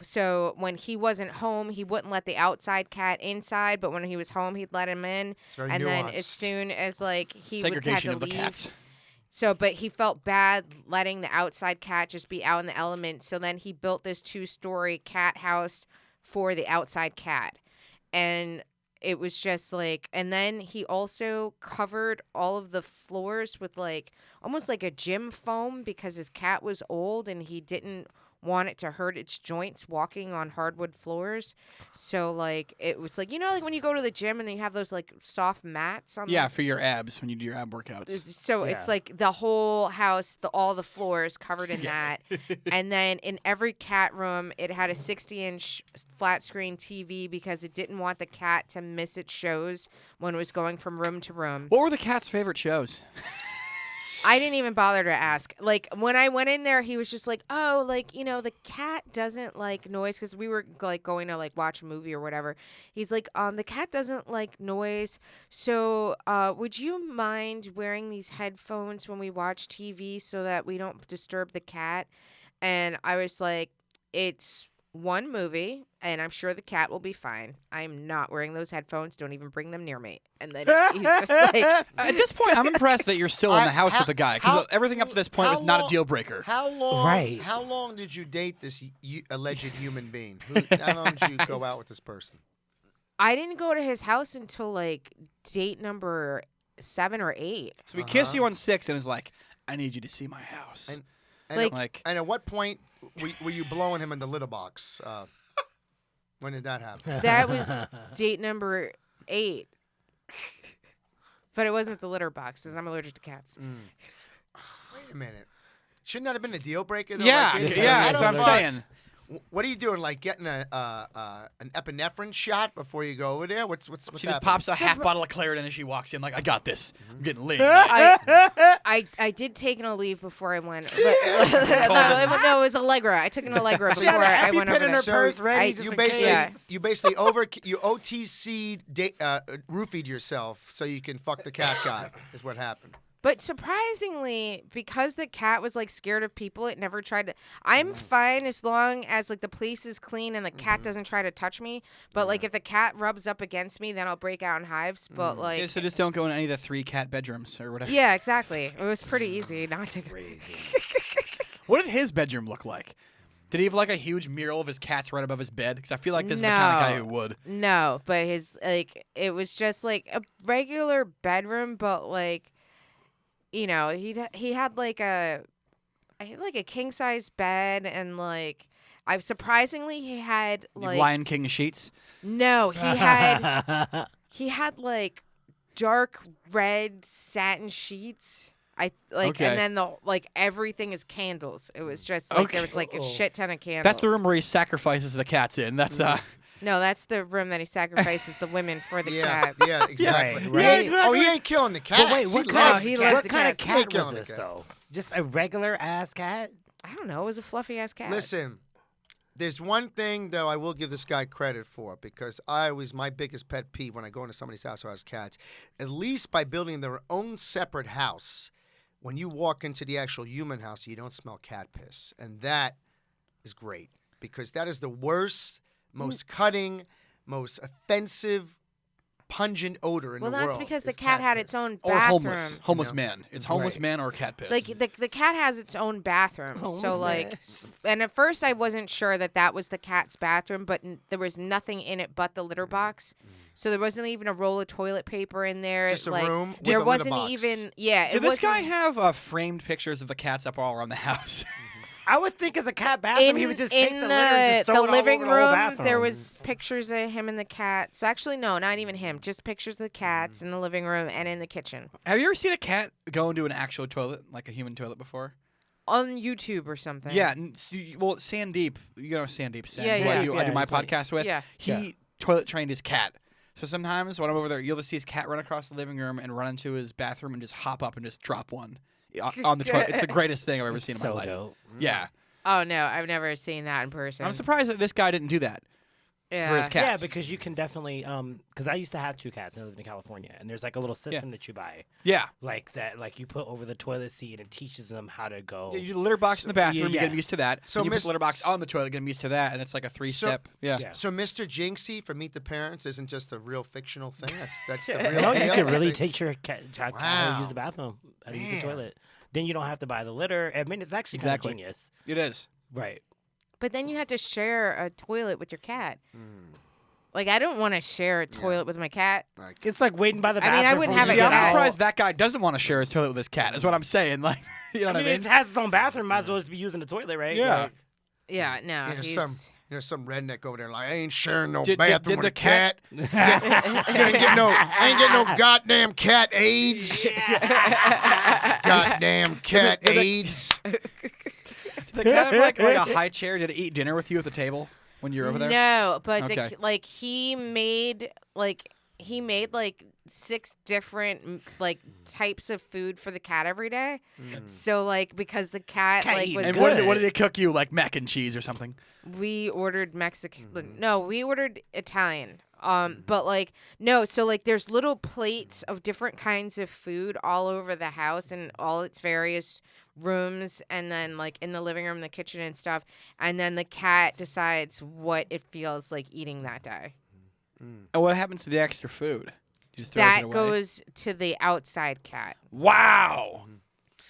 So when he wasn't home, he wouldn't let the outside cat inside, but when he was home, he'd let him in. It's very And then nuanced. as soon as like he would have Segregation to of the leave, cats. so, but he felt bad letting the outside cat just be out in the elements. So then he built this 2-story cat house for the outside cat. And it was just like, and then he also covered all of the floors with like almost like a gym foam, because his cat was old and he didn't want it to hurt its joints walking on hardwood floors. So like it was like, you know, like when you go to the gym and then you have those like soft mats on Yeah, the for your abs when you do your ab workouts. so it's Yeah. like the whole house, all the floors covered in that. And then in every cat room, it had a 60-inch flat screen TV because it didn't want the cat to miss its shows when it was going from room to room. What were the cat's favorite shows? I didn't even bother to ask. Like when I went in there, he was just like, "Oh, like, you know, the cat doesn't like noise," because we were like going to like watch a movie or whatever. He's like, the cat doesn't like noise. So, would you mind wearing these headphones when we watch TV so that we don't disturb the cat? And I was like, it's one movie, and I'm sure the cat will be fine. I'm not wearing those headphones. Don't even bring them near me. And then he's just like, At this point, I'm impressed that you're still in the house how- with the guy, how- because everything up to this point how was not a long- deal breaker. How long? Right. How long did you date this alleged human being? How long did you go out with this person? I didn't go to his house until like date number 7 or 8. So he kissed you on 6 and is like, "I need you to see my house." And Like- and at what point were you blowing him in the litter box? When did that happen? That was date number 8. But it wasn't the litter box, because I'm allergic to cats. Wait a minute. Shouldn't that have been a deal breaker? Though? yeah, Like, in yeah, the that's what I'm litter box? saying. What are you doing? Like getting an epinephrine shot before you go over there? What's She just happening? pops a half bottle of Claritin and she walks in like, "I got this. I'm getting laid." I did take an Aleve before I went. But, no, it was Allegra. I took an Allegra She had before an I went EpiPen over in her there. purse ready I- just You in basically, case. Yeah. you OTC roofied yourself so you can fuck the cat guy. Is what happened. But surprisingly, because the cat was like scared of people, it never tried to. I'm fine as long as like the place is clean and the cat doesn't try to touch me. But like if the cat rubs up against me, then I'll break out in hives. But like, Yeah, so just don't go in any of the 3 cat bedrooms or whatever. yeah, exactly. It was pretty easy not to. What did his bedroom look like? Did he have like a huge mural of his cats right above his bed? Because I feel like this is the kind of guy No. who would. No, but his like it was just like a regular bedroom, but like, you know, he had like a king size bed, and like I surprisingly he had like Lion King sheets. no, he had like dark red satin sheets. I like, Okay. and then the like everything is candles. It was just like there was like a shit ton of candles. That's the room where he sacrifices the cats in. That's No, that's the room that he sacrifices the women for the Yeah, cat. yeah, exactly. Right, He ain't- right. Oh, he ain't killing the cat. But wait, what loves kind, he of, loves what the kind of cats. He ain't cat killing was the this, cat. though? Just a regular ass cat? I don't know. It was a fluffy ass cat. Listen, there's one thing though I will give this guy credit for, because my biggest pet peeve when I go into somebody's house who has cats. At least by building their own separate house, when you walk into the actual human house, you don't smell cat piss, and that is great. because that is the worst, most cutting, most offensive, pungent odor in Well, the that's world. because the is cat had piss. its own Or bathroom. homeless man. It's homeless Right. man or cat piss. Like the cat has its own bathroom. So Homeless like, man. and at first I wasn't sure that was the cat's bathroom, but there was nothing in it but the litter box. So there wasn't even a roll of toilet paper in there. Just a like, room with there a litter wasn't box. even. Yeah. Did it this wasn't, guy have framed pictures of the cats up all around the house? I would think as a cat bathroom, he would just take the litter and just throw it all living over the whole room? bathroom. There was pictures of him and the cat. So actually, no, not even him. Just pictures of the cats in the living room and in the kitchen Have you ever seen a cat go into an actual toilet, like a human toilet, before? on YouTube or something. Yeah. Well, Sandeep, you know Sandeep. Sen, Yeah, who yeah. I do Yeah, my he's like- podcast with. Yeah. He toilet trained his cat. So sometimes when I'm over there, you'll just see his cat run across the living room and run into his bathroom and just hop up and just drop one on the toilet. It's the greatest thing I've ever seen in my so life. dope. Yeah. Oh no, I've never seen that in person. I'm surprised that this guy didn't do that Yeah. for his cats. Yeah, because you can definitely because I used to have 2 cats and I lived in California, and there's like a little system that you buy, Yeah. like that, like you put over the toilet seat and teaches them how to go. Yeah, you do the litter box in the bathroom, you yeah. get them used to that. So So you put Miss- the litter box on the toilet, get them used to that, and it's like a 3-step. Yeah. Yeah. So Mr. Jinxie from Meet the Parents isn't just a real fictional thing. That's the No, real you deal. can really Like, teach your cat how to Wow. use the bathroom, how to use the Man. toilet. Then you don't have to buy the litter. I mean, it's actually kind of Exactly. genius, It is. right? But then you had to share a toilet with your cat. Hmm. Like I don't want to share a toilet with my cat. like, It's like waiting by the I bathroom. mean, I wouldn't for have you a to Yeah, get I'm cat. out. surprised that guy doesn't want to share his toilet with his cat. Is what I'm saying. Like, you know I what mean, I mean? it has its own bathroom. Might as well just be using the toilet, right? Yeah. Like, Yeah, no. you know, he's- some redneck over there like I ain't sharing no Did bathroom with the a cat. I ain't getting no goddamn cat AIDS. Goddamn cat AIDS. Did the cat have like a high chair? Did it eat dinner with you at the table when you were over there? No, but Okay. he made like 6 different types of food for the cat every day. So like because the cat, Cat like eating was And good. what did it cook you? Like mac and cheese or something? we ordered Mexican. No, we ordered Italian. But like no, so like there's little plates of different kinds of food all over the house and all its various rooms, and then like in the living room, the kitchen, and stuff. And then the cat decides what it feels like eating that day. And what happens to the extra food? You just throw it That away? goes to the outside cat. Wow.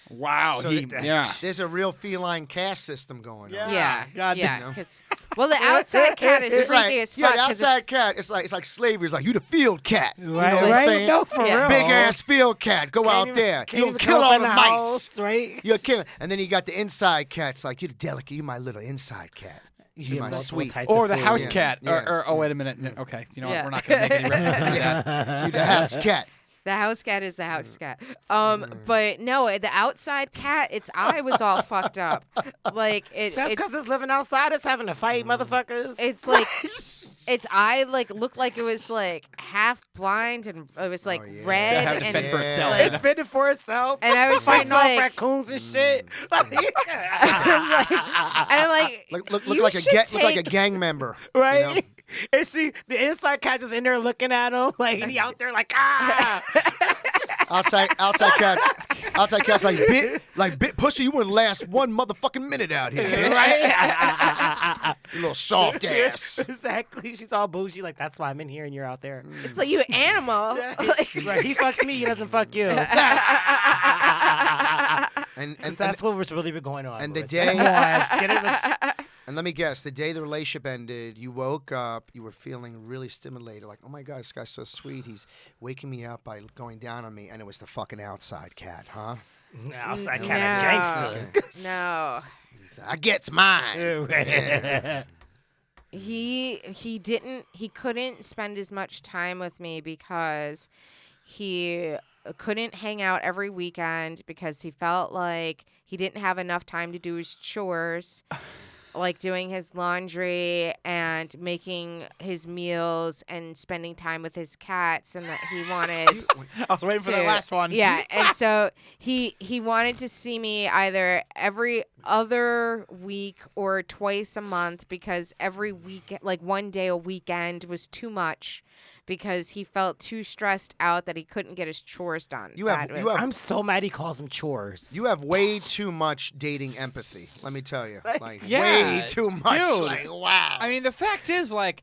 Wow. So yeah. there's a real feline caste system going on. Yeah, God yeah. damn. 'Cause- well, the outside cat is It's freaky like, as yeah, fuck. the 'cause outside it's- cat. It's like slavery. It's like you the field cat. You know Right, what I'm right? saying? No, for Yeah. real. Big ass field cat. Go out there. Can't You gonna even kill come up all in the the mice. house, right? You're killing. And then you got the inside cats. Like you're delicate. You're my little inside cat. You You're get my multiple sweet. types Or of the food. house Yeah. cat. Yeah. Or wait a minute. Okay. You know Yeah. what? We're not going to make any reference to that. You the house cat. The house cat is the house cat. But no, the outside cat, its eye was all fucked up. Like That's because it's living outside. It's having to fight, motherfuckers. it's like its eye like looked like it was like half blind and it was like yeah. red Yeah, having to and fend for itself. like- It's fitting for itself. And I was fighting just off like- raccoons and shit. and I'm like, Look you like a should look like a take- gang member. Right? You know? And see, the inside cat is in there looking at him, like, and he out there like, ah. Outside cats like bit pussy. You wouldn't last one motherfucking minute out here, bitch. Right? You little soft ass. Exactly. She's all bougie, like, that's why I'm in here and you're out there. it's like you animal. Like- Right. He fucks me, he doesn't fuck you. And That's what was really been going on. and the Let's day- get it on. Let's get it. Let's- And let me guess, the day the relationship ended, you woke up, you were feeling really stimulated, like, oh my God, this guy's so sweet. He's waking me up by going down on me, and it was the fucking outside cat, huh? Outside No. cat of gangster. No. I gets mine. He couldn't spend as much time with me because he couldn't hang out every weekend because he felt like he didn't have enough time to do his chores, like doing his laundry and making his meals and spending time with his cats, and that he wanted I was waiting for that last one. yeah, and so he wanted to see me either every other week or twice a month because every week, like one day a weekend, was too much because he felt too stressed out that he couldn't get his chores done. I'm so mad he calls them chores. You have way too much dating empathy. Let me tell you, like Yeah, way too much. dude. Like wow. I mean, the fact is, like,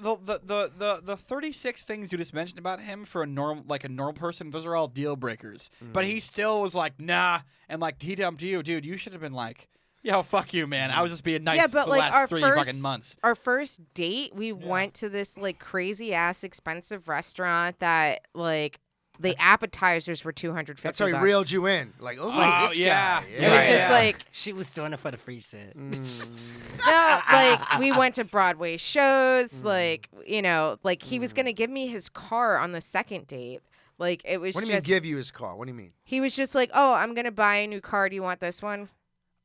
the 36 things you just mentioned about him for a normal person, those are all deal breakers. But he still was like, nah, and like he dumped you, dude. You should have been like, yo, fuck you, man. I was just being nice yeah, but for the like last 3 fucking months. Our first date, we went to this like crazy ass expensive restaurant that like the appetizers were $250. That's how he reeled you in. Like, oh, this yeah. guy. It was just like she was doing it for the free shit. no, like we went to Broadway shows, like you know, like he was gonna give me his car on the second date. Like it was. What do you mean give you his car? What do you mean? He was just like, oh, I'm gonna buy a new car. Do you want this one?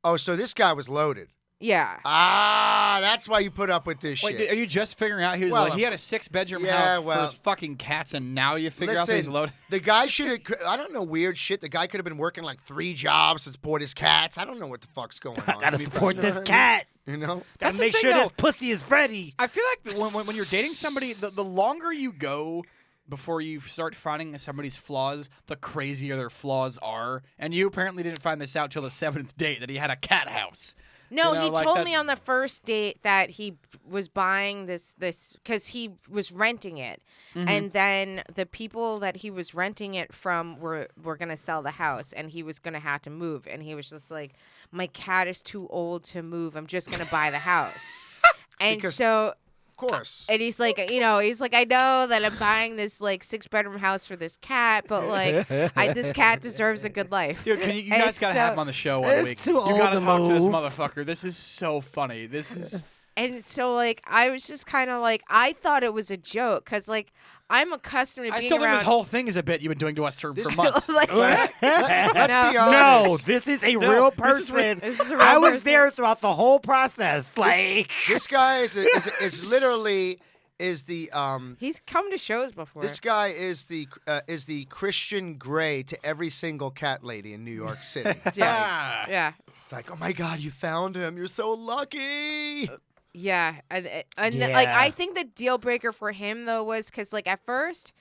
Oh, so this guy was loaded. Yeah. Ah, that's why you put up with this Wait, shit. are you just figuring out he was Well, like he had a 6-bedroom yeah, house well- for his fucking cats, and now you figure out that he's Listen, loaded? the guy should have. I don't know, weird shit. The guy could have been working like 3 jobs to support his cats. I don't know what the fuck's going on. Gotta I mean, support you know this what I mean? cat. You know? That's Gotta the make thing, sure this though. pussy is ready. I feel like when you're dating somebody, the longer you go before you start finding somebody's flaws, the crazier their flaws are. And you apparently didn't find this out till the 7th date that he had a cat house. No, You know, he like, told me that's- on the first date that he was buying this because he was renting it, and then the people that he was renting it from were gonna sell the house, and he was gonna have to move, and he was just like, my cat is too old to move. I'm just gonna buy the house, and Because- so. Of course. And he's like, you know, he's like, I know that I'm buying this like 6-bedroom house for this cat, but like, this cat deserves a good life. Dude, you And guys gotta so- have him on the show one It's week. too You old gotta to talk to this move. motherfucker. This is so funny. This is. And so like, I was just kind of like, I thought it was a joke because like, I'm accustomed to I being still think around. this whole thing is a bit you've been doing to us for This- months. like, Let's be honest. No, this is a real this is person. this is a real I was person. there throughout the whole process. Like, This guy is literally the He's come to shows before. this guy is the Christian Grey to every single cat lady in New York City. yeah, yeah, Like, oh my God, you found him. You're so lucky. yeah. And like, Yeah. I think the deal breaker for him though was because like at first,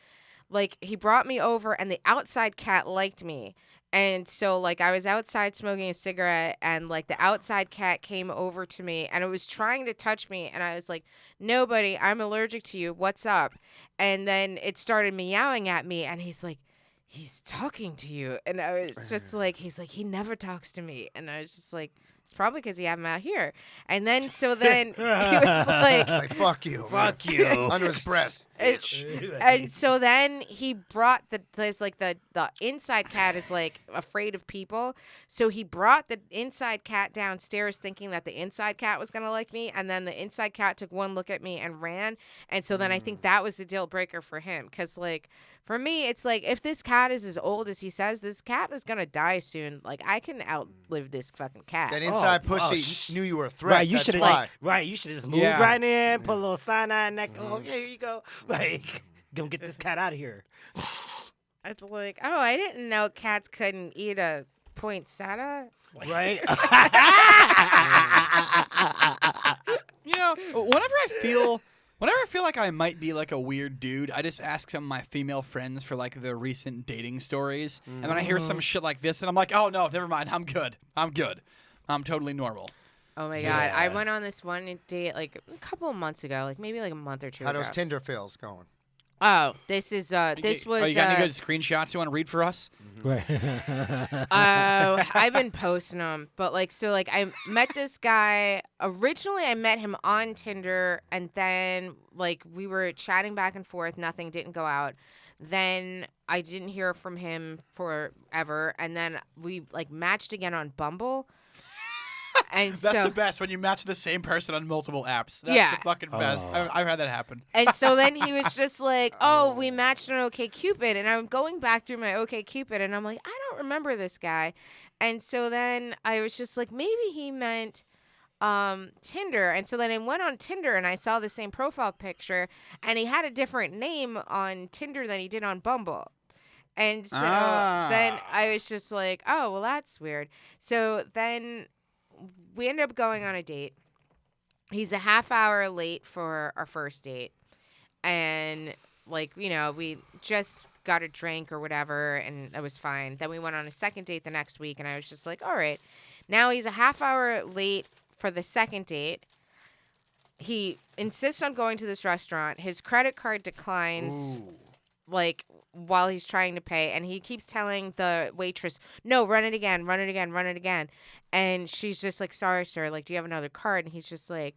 like he brought me over and the outside cat liked me. And so, like, I was outside smoking a cigarette, and, like, the outside cat came over to me, and it was trying to touch me, and I was like, nobody, I'm allergic to you, what's up? And then it started meowing at me, and he's like, he's talking to you. And I was just like, he's like, he never talks to me. And I was just like, it's probably because you have him out here. And then, so then he was like, Like, fuck you. fuck you. Under his breath. and so then he brought the inside cat is like afraid of people, so he brought the inside cat downstairs thinking that the inside cat was gonna like me, and then the inside cat took one look at me and ran. And so then I think that was the deal breaker for him, because like for me it's like, if this cat is as old as he says, this cat is gonna die soon. Like I can outlive this fucking cat. That inside pussy knew you were a threat. Right, you That's should why. have you should have just moved Yeah. right in, put a little sign on neck. Oh, yeah, here you go. Like, don't get this cat out of here. It's like, oh, I didn't know cats couldn't eat a poinsettia. Right? You know, whenever I feel like I might be like a weird dude, I just ask some of my female friends for like their recent dating stories, and then I hear some shit like this, and I'm like, oh no, never mind, I'm good. I'm totally normal. Oh my god, I went on this one date like a couple of months ago, like maybe like a month or two How ago. those Tinder fills going? Oh, this is this was. Oh, you got any good screenshots you want to read for us? Right. I've been posting them, but like, so like I met this guy. Originally, I met him on Tinder, and then like we were chatting back and forth. Nothing didn't go out. Then I didn't hear from him forever, and then we like matched again on Bumble. And That's so the best when you match the same person on multiple apps. That's Yeah. the fucking best. Oh. I've had that happen. And so then he was just like, oh, we matched on OkCupid. And I'm going back through my OkCupid, and I'm like, I don't remember this guy. And so then I was just like, maybe he meant Tinder. And so then I went on Tinder, and I saw the same profile picture, and he had a different name on Tinder than he did on Bumble. And so then I was just like, oh, well, that's weird. So then we ended up going on a date. He's a half hour late for our first date. And like, we just got a drink or whatever, and it was fine. Then we went on a second date the next week, and I was just like, all right. Now he's a half hour late for the second date. He insists on going to this restaurant. His credit card declines, like, while he's trying to pay, and he keeps telling the waitress, no, run it again. And she's just like, sorry, sir, like, do you have another card? And he's just like,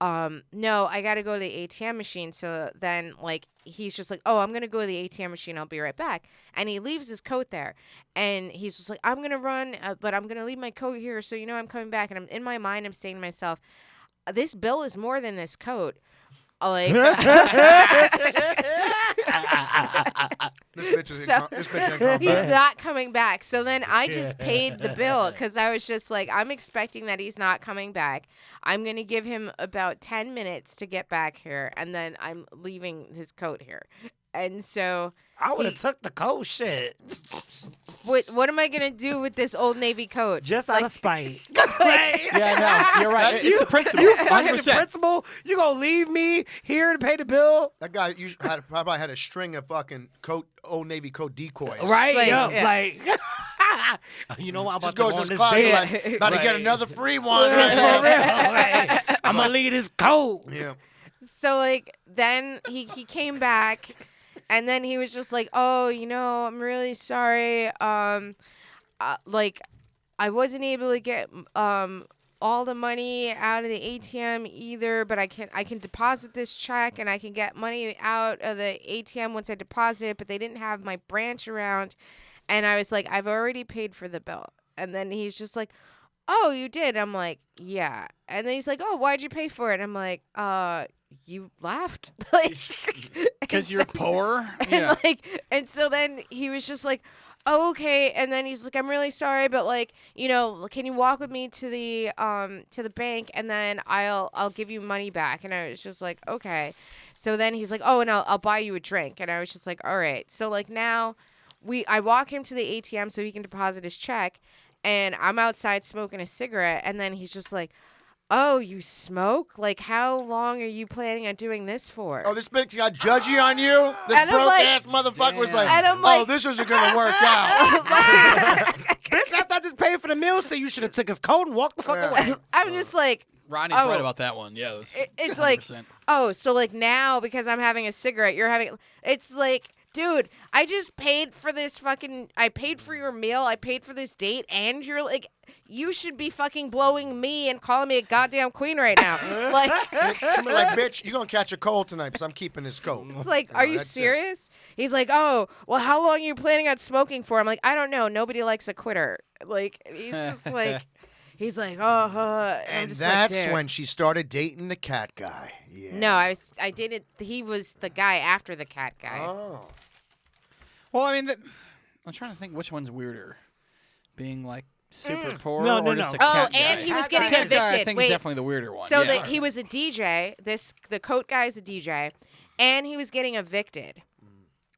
no, I gotta go to the ATM machine. So then, like, he's just like, oh, I'm gonna go to the ATM machine, I'll be right back. And he leaves his coat there, and he's just like, I'm gonna run, but I'm gonna leave my coat here, so I'm coming back. And I'm in my mind, I'm saying to myself, this bill is more than this coat. Like, This bitch ain't come back. he's not coming back. So then I just paid the bill because I was just like, I'm expecting that he's not coming back. I'm going to give him about 10 minutes to get back here, and then I'm leaving his coat here. And so I would have took the coat shit. what am I going to do with this Old Navy coat? Just out of spite. Yeah, no, you're right. It's a principle. The 100%. principal, you gonna leave me here to pay the bill? That guy probably had a string of fucking Old Navy coat decoys. Right? Like, Yup, yeah. like, you know what? I'm Just about to goes go to on his this closet date. like, about to get Right. another free one. For Right real, now. like, I'm gonna leave this coat. Yeah. So, like, then he came back, and then he was just like, oh, I'm really sorry. Like, I wasn't able to get all the money out of the ATM either, but I can deposit this check, and I can get money out of the ATM once I deposit it, but they didn't have my branch around. And I was like, I've already paid for the bill. And then he's just like, oh, you did? I'm like, yeah. And then he's like, oh, why'd you pay for it? I'm like, you left. Like, Because you're poor. and and so then he was just like, oh, okay. And then he's like, I'm really sorry, but like, can you walk with me to the bank, and then I'll give you money back. And I was just like, okay. So then he's like, oh, and I'll buy you a drink. And I was just like, all right. So like now I walk him to the ATM so he can deposit his check, and I'm outside smoking a cigarette, and then he's just like, oh, you smoke? Like, how long are you planning on doing this for? Oh, this bitch got judgy on you? This And I'm broke like- ass motherfucker was like, And I'm oh, like- this isn't going to work out. Bitch, I thought this paid for the meal, so you should have took his coat and walked the fuck Yeah. away. I'm just like, Ronnie's Oh. right about that one. Yeah. it's like, 100%. oh, so like now because I'm having a cigarette, you're having, it's like, dude, I just paid for this I paid for your meal, I paid for this date, and you're like, you should be fucking blowing me and calling me a goddamn queen right now. Like, I'm like, bitch, you're going to catch a cold tonight because I'm keeping this coat. it's like, are you that's it. serious? He's like, oh, well, how long are you planning on smoking for? I'm like, I don't know. Nobody likes a quitter. Like, he's just like, he's like, oh, I'm And just that's like, dude. when she started dating the cat guy. Yeah. No, I dated, he was the guy after the cat guy. Oh. Well, I mean, I'm trying to think which one's weirder. Being like super poor No, no, or just no. a Oh, cat and guy? he was Cat getting guy. Cat guy, I evicted. think Wait, is definitely the weirder one. so yeah. he was a DJ. The coat guy is a DJ, and he was getting evicted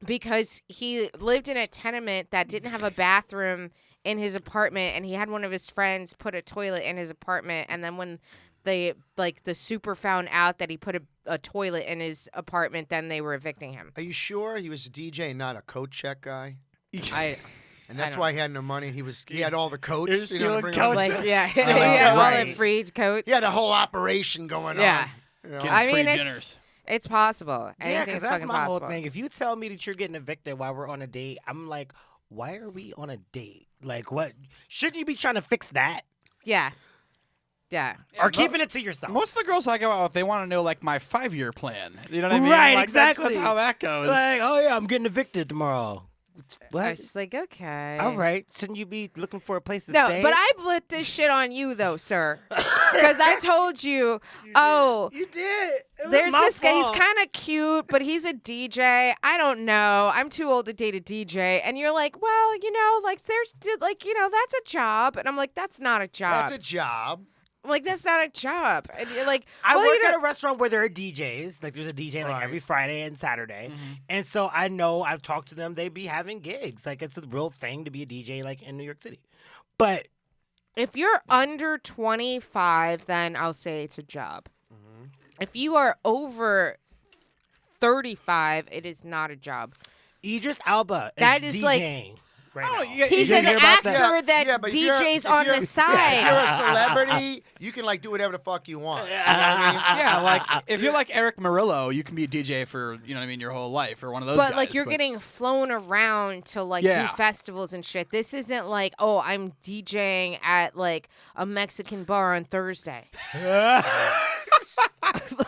because he lived in a tenement that didn't have a bathroom in his apartment, and he had one of his friends put a toilet in his apartment, and then when the super found out that he put a toilet in his apartment, then they were evicting him. Are you sure he was a DJ and not a coat check guy? And that's don't why he had no money. He had all the coats. was to stealing bring coats. over. Like, yeah, he Stealing had all the right. free coats. He had a whole operation going Yeah. on. You know? Getting I free mean, dinners. it's possible. Yeah, Anything's because that's fucking my possible. whole thing. If you tell me that you're getting evicted while we're on a date, I'm like, why are we on a date? Like, what? Shouldn't you be trying to fix that? Yeah. Yeah. Or keeping it to yourself? Most of the girls I go out with, they want to know like my 5-year plan. You know what I mean? Right, Like, exactly. That's how that goes. Like, oh yeah, I'm getting evicted tomorrow. I What? was just like, okay. All right. Shouldn't you be looking for a place to No, stay? but I put this shit on you though, sir. Because I told you, oh, You did. It was there's my this guy. He's fault. kind of cute, but he's a DJ. I don't know. I'm too old to date a DJ. And you're like, well, like there's like, that's a job. And I'm like, that's not a job. That's a job. Like, that's not a job. And you're like, I well, work at a restaurant where there are DJs. Like, there's a DJ like Right. every Friday and Saturday. And so I know, I've talked to them, they be having gigs. Like, it's a real thing to be a DJ, like, in New York City. But if you're under 25, then I'll say it's a job. If you are over 35, it is not a job. Idris Elba is That is like- DJing right Oh, now. yeah, He's You an hear about actor that Yeah, but if you're- DJs if on you're- the If side. you're a celebrity, you can like do whatever the fuck you want. You know what I mean? Yeah, like if you're like Eric Murillo, you can be a DJ for you know what I mean your whole life or one of those. But guys, like you're getting flown around to like Yeah. do festivals and shit. This isn't like, oh, I'm DJing at like a Mexican bar on Thursday.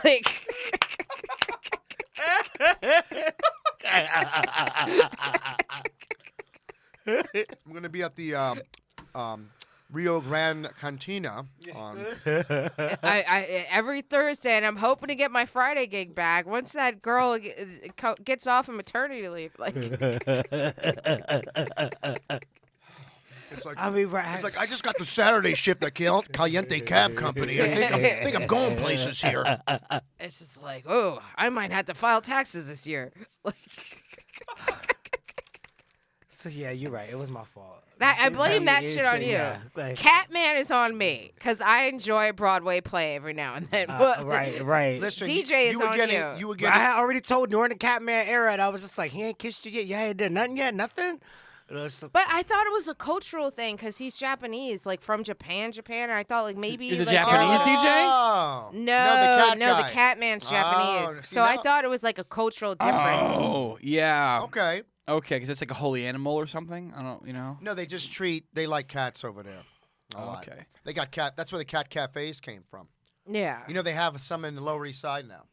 Like I'm gonna be at the Rio Grande Cantina on. I every Thursday, and I'm hoping to get my Friday gig back once that girl gets off of maternity leave. Like, It's like I mean, it's like I just got the Saturday shift at Caliente Cab Company. I think I'm going places here. it's just like, oh, I might have to file taxes this year. Like, So yeah, you're right. It was my fault. I It's blame like- that shit on you. yeah, like- Catman is on me because I enjoy a Broadway play every now and then. right. Listen, DJ is were on getting, you. You were I getting. had already told during the Catman era, and I was just like, he ain't kissed you yet. You ain't did nothing yet. Nothing. And it was- But I thought it was a cultural thing because he's Japanese, like from Japan. And I thought like maybe He's a like, Japanese DJ? Oh. No, the cat guy. Catman's Japanese. see, So I now- thought it was like a cultural difference. Oh yeah. Okay. Okay, because it's like a holy animal or something. I don't, you know. No, they like cats over there. A lot. Okay. They got cat. That's where the cat cafes came from. Yeah. You know, they have some in the Lower East Side now.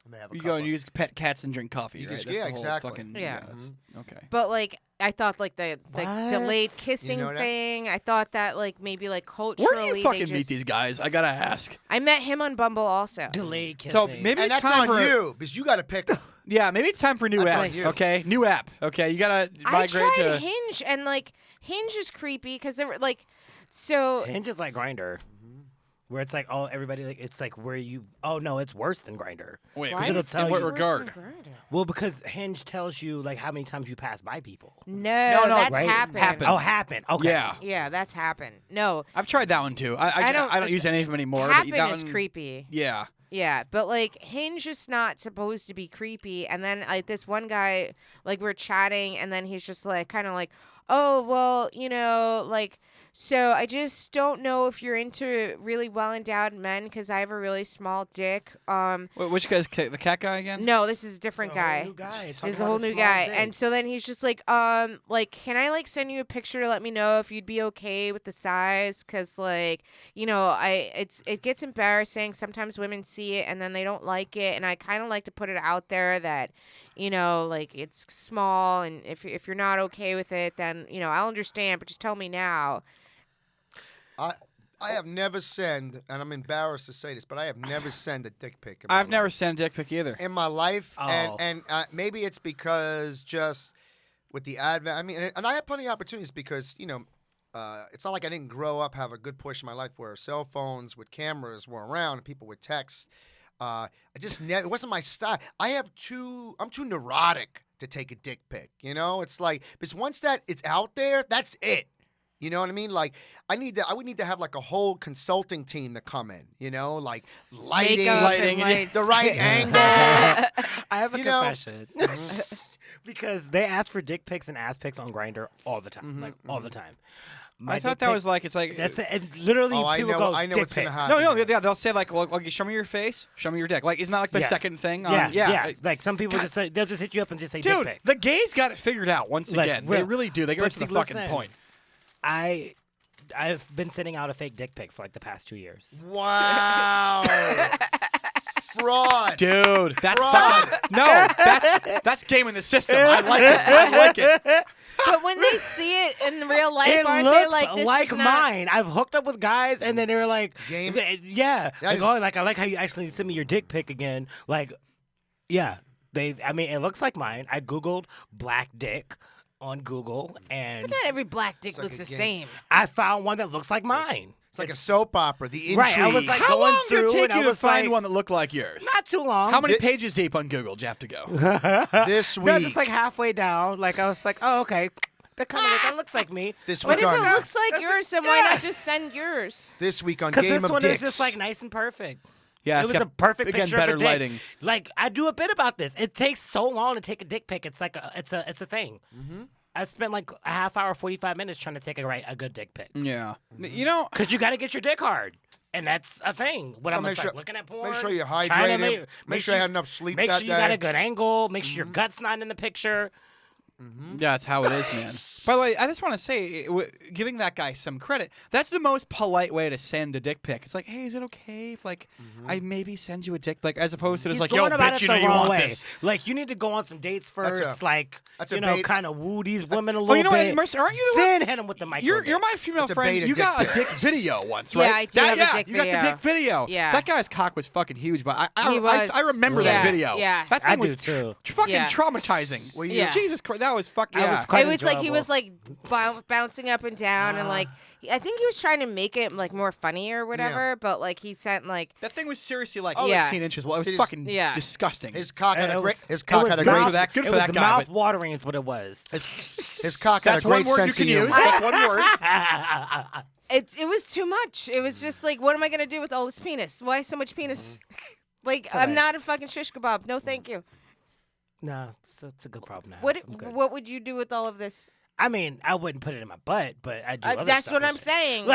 And they have a You couple. go and you just pet cats and drink coffee, You right? just- That's yeah, the whole exactly. Fucking, Yeah. that's- Okay. But like I thought like the What? delayed kissing know that? thing. I thought that like maybe like culturally Where do you they fucking just, meet these guys? I gotta ask. I met him on Bumble also. delayed kissing. So maybe And it's that's time on for you because you got to pick. Yeah, maybe it's time for a new That's app. on you. Okay, new app. Okay, you gotta I migrate tried to. Hinge and like Hinge is creepy because they were like so Hinge is like Grinder, where it's like, oh, everybody like it's like where you. Oh no, it's worse than Grinder. Wait, why it'll is tell it you- worse In what regard? than Grindr? Well, because Hinge tells you like how many times you pass by people. No, no, that's right? happened. Happened. Oh, happened. Okay. Yeah, Yeah, that's happened. No, I've tried that one too. I don't- don't use any of them anymore. happen but that is one, creepy. Yeah. Yeah, but like Hinge is not supposed to be creepy. And then like this one guy, like we're chatting, and then he's just like kind of like, oh well, you know, like so I just don't know if you're into really well endowed men because I have a really small dick. Wait, which guy's the cat guy again? No, this is a different guy. New guy. This is a whole new guy. And so then he's just like, can I like send you a picture to let me know if you'd be okay with the size? Cause like, you know, it gets embarrassing. Sometimes women see it and then they don't like it. And I kind of like to put it out there that, you know, like it's small. And if you're not okay with it, then, you know, I'll understand, but just tell me now. I have never sent, and I'm embarrassed to say this, but I have never sent a dick pic. in my I've never life. sent a dick pic either. in my life, Oh. and maybe it's because just with the advent. I mean, and I had plenty of opportunities because you know, it's not like I didn't grow up have a good portion of my life where cell phones with cameras were around and people would text. I just never. It wasn't my style. I'm too neurotic to take a dick pic. You know, it's like because once that it's out there, that's it. You know what I mean? Like I would need to have like a whole consulting team to come in. You know, like lighting, Makeup lighting, and lights. the right angle. I have a You know- confession. Because they ask for dick pics and ass pics on Grinder all the time, like all the time. My I thought dick that pic- was like it's like That's it. And literally, Oh, I people know. go I know dick what's gonna pic. happen. No, yeah, they'll say like, well, okay, show me your face, show me your dick. Like, isn't that like the Yeah. second thing? Yeah. Like some people just say, they'll just hit you up and just say dick Dude, pic. the gays got it figured out once Like, again. They real- really do. They get but right to the see, fucking listen. point. I've been sending out a fake dick pic for like the past 2 years. Wow. Fraud. Dude, that's Fraud. fucking no. That's game in the system. I like it. I like it. But when they see it in real life, It aren't looks they like this like is not... mine. I've hooked up with guys, and then they were like, Game? yeah, That like, is- oh, like I like how you actually sent me your dick pic again. Like, yeah, I mean, it looks like mine. I googled black dick on Google, and Not every black dick like looks a the game. same. I found one that looks like mine. It's like a soap opera. The intrigue. Right, I was like- How going long did it through, take and I you to was find like- one that looked like yours? Not too long. How many Thi- pages deep on Google do you have to go? this No, week. just like halfway down. Like I was like, oh, okay, that looks like me. this What week if it on looks like yours, then why not just send yours? this week on Because Game this of one Dicks. is just like nice and perfect. Yeah, it it's was got, a perfect again, picture better of a dick. lighting. Like I do a bit about this. It takes so long to take a dick pic. It's like it's a thing. Mm-hmm. I spent like a half hour, 45 minutes trying to take a good dick pic. Yeah. You know, Cause you got to get your dick hard, and that's a thing. When I'm make just sure- like looking at porn, Make sure you're trying to hydrated. Make sure you had enough sleep Make that sure you day. got a good angle. Make sure your gut's not in the picture. yeah, that's how it is, man. By the way, I just want to say, giving that guy some credit, that's the most polite way to send a dick pic. It's like, hey, is it okay if like I maybe send you a dick pic, as opposed to just He's like, going yo, about bitch, it you the know you wrong want way. this. Like you need to go on some dates That's first, a- like that's a you know, bait. kind of woo these women a Oh, little you know bit. what, Mercer, aren't you the one? Then hit them with the micro. You're my female That's a friend. beta You dick got a pic. dick video once, Yeah, right? I do have a dick You got the video. dick video. Yeah. That guy's cock was fucking huge, but He was. I remember Yeah. that video. Yeah. That thing I was do too. fucking Yeah. traumatizing. Well, Yeah. Jesus Christ, that was fucking. That Yeah. was quite It was like he enjoyable. was like bouncing up and down, and like I think he was trying to make it like more funny or whatever. But like he sent like That thing was seriously like Yeah. 16 inches long. It was Did his- fucking Yeah. disgusting. His cock had And a it great. was- His it cock was had a mouth- great. for that- good it for was that guy, mouth but- watering is what it was. His cock had a That's one great word you sense can of use. humor. That's one word. it was too much. It was just like, what am I gonna do with all this penis? Why so much penis? Like I'm alright. not a fucking shish kebab. No, thank you. No, it's a good problem. To have. What I'm good. what would you do with all of this? I mean, I wouldn't put it in my butt, but I do. Other That's stuff what and I'm shit. saying.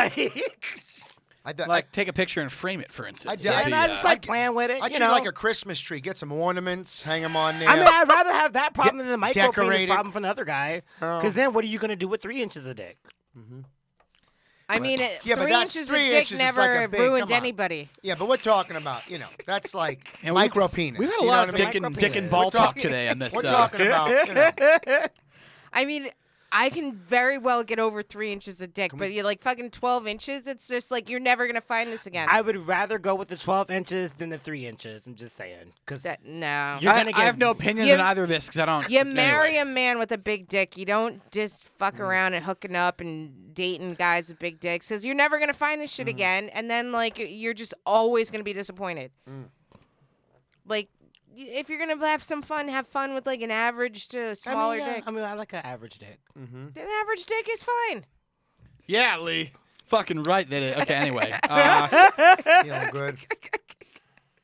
Like, Like take a picture and frame it, for instance. I- and I just like playing with it. I you treat know, it like a Christmas tree. Get some ornaments, hang them on there. I mean, I'd rather have that problem than the micro penis decorated. problem from the other guy. Oh. Because then, what are you gonna do with 3 inches of dick? I mean, Yeah, but 3 that's inches 3 of dick inches is never like a big- ruined come on. anybody. Yeah, but we're talking about, that's like And we- micro penis. We've had a you know lot what of I mean? dick Micro and ball penis. talk today on this. We're talking about, I mean, I can very well get over 3 inches of dick, but you're like fucking 12 inches. It's just like you're never gonna find this again. I would rather go with the 12 inches than the 3 inches. I'm just saying. Because No. You're I, gonna I get- have no opinions You- on either of this because I don't. You marry anyway. a man with a big dick. You don't just fuck around and hooking up and dating guys with big dicks. Because you're never gonna find this shit again, and then like you're just always gonna be disappointed. Like, if you're gonna have fun with like an average to smaller dick. I mean, I like an average dick. An average dick is fine. Yeah, Lee. Fucking right. That is. Okay. Anyway.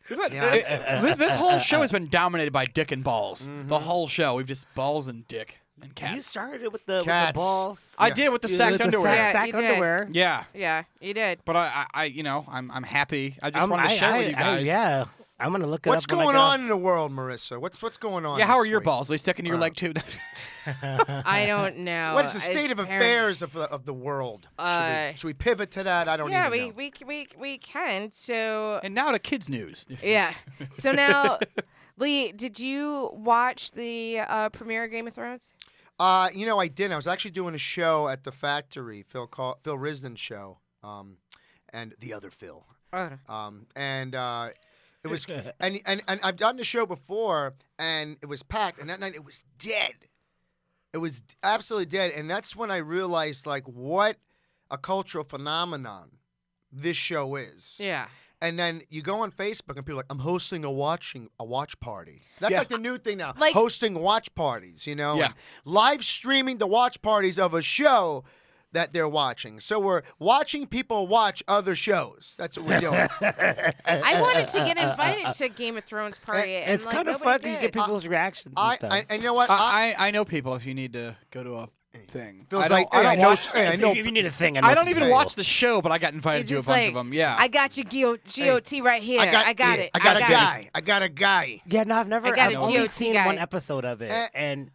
Feeling good. This whole show has been dominated by dick and balls. The whole show, we've just balls and dick and cats. You started it with the Cats. balls. I Yeah. did with the You- sack with the underwear. Yeah, sack you did. underwear. Yeah, Yeah, you did. but I'm happy. I just wanted to share with you guys. Yeah, I'm gonna look it What's up. when I going go. on in the world, Marissa? What's going on? Yeah, how this are your week? balls? They sticking to your leg too? I don't know. What is the state of Apparently- affairs of the world? Should we pivot to that? I don't Yeah, even know. we can. So And now to kids news. yeah. So now, Lee, did you watch the premiere of Game of Thrones? I didn't. I was actually doing a show at the factory, Phil Risden's show, and the other Phil. And it was, and I've done the show before, and it was packed, and that night it was dead. It was absolutely dead, and that's when I realized like what a cultural phenomenon this show is. Yeah. And then you go on Facebook and people are like, I'm hosting a watch party. That's Yeah. like the new thing now. Like- hosting watch parties, Yeah. and live streaming the watch parties of a show that they're watching. So we're watching people watch other shows. That's what we're doing. I wanted to get invited to Game of Thrones party. And, It's like, kind of nobody fun 'cause you did. get people's reactions and stuff. I you know what? I know people if you need to go to a thing. Feels I don't, like, I hey, don't I know, watch, hey, I If know. you need a thing, I don't even know. watch the show, but I got invited He's to a just bunch like, of them. Yeah. I got you, GOT right here. I got it. I got a it. guy. I got a guy. Yeah, no, I've never. I got I've a only GOT seen guy. one episode of it, and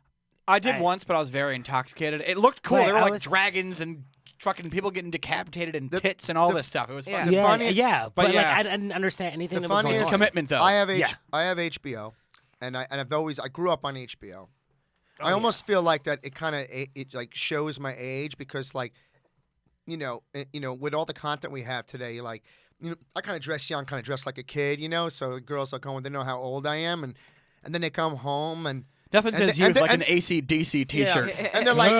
I did I- once, but I was very intoxicated. It looked cool. Wait, there were I like was- dragons and fucking people getting decapitated and The- tits and all the- this stuff. It was Yeah. fun. yeah, funny- but like yeah. I didn't understand anything The that was going funniest on. commitment though. I have Yeah. I have HBO, and I grew up on HBO. I yeah. almost feel like that it kind of it like shows my age because like, with all the content we have today, like, I kind of dress young, kind of dress like a kid, so the girls are going, they know how old I am, and then they come home and. Nothing And says the- you and with the- like an and- AC/DC T-shirt. And they're like,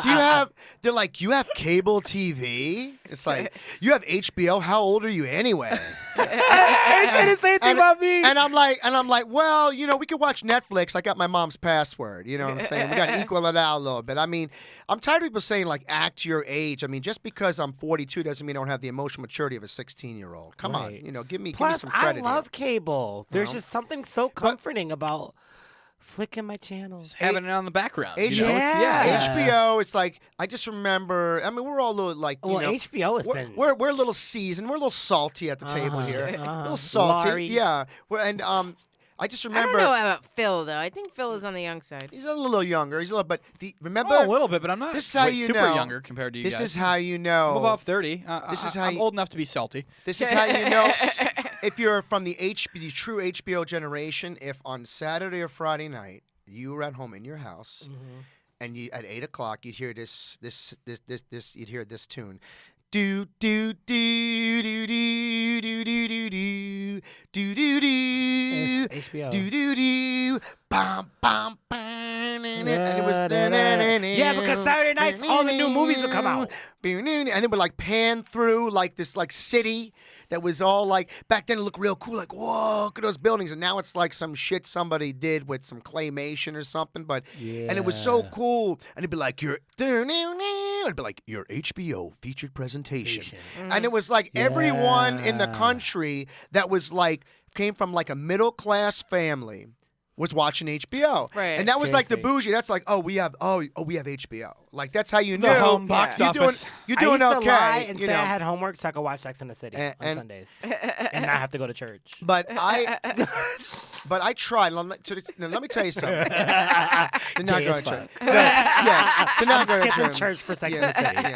do you have? They're like, you have cable TV? It's like, you have HBO. How old are you anyway? I said the same thing about me. And I'm like, well, we could watch Netflix. I got my mom's password. You know what I'm saying? We got to equal it out a little bit. I mean, I'm tired of people saying like act your age. I mean, just because I'm 42 doesn't mean I don't have the emotional maturity of a 16-year-old. Come on, give me some credit. I love here. cable. There's just something so comforting about flicking my channels, having it on the background. HBO. It's like I just remember. I mean, we're all a little like HBO has been. We're a little seasoned. We're a little salty at the table here. A little salty. Laries. Yeah. I just remember. I don't know about Phil though. I think Phil is on the young side. He's a little younger. Remember a little bit, but I'm not. This is how you super know. younger compared to you guys. This is how you know. I'm above 30. I'm old enough to be salty. This is how you know if you're from the true HBO generation. If on Saturday or Friday night you were at home in your house, and at 8:00 you'd hear you'd hear this tune. Do do do do do do do do do do do do HBO. do do do bam bam bam and it was because Saturday nights all the new movies would come out. And it would like pan through like this like city that was all like back then it looked real cool, like whoa, look at those buildings, and now it's like some shit somebody did with some claymation or something, but and it was so cool, and it'd be like it'd be like your HBO featured presentation. And it was like everyone in the country that was like came from like a middle class family was watching HBO. Right. And that was like the Seriously. bougie. That's like, we have HBO. Like that's how you knew. The home box office. You're I doing used to okay. lie and say I had homework so I could watch Sex and the City on And- Sundays and not have to go to church. But I tried. Let me tell you something. To not Gay go as to church. fuck. To not go to Skipping church. church for Sex Yeah, and the City.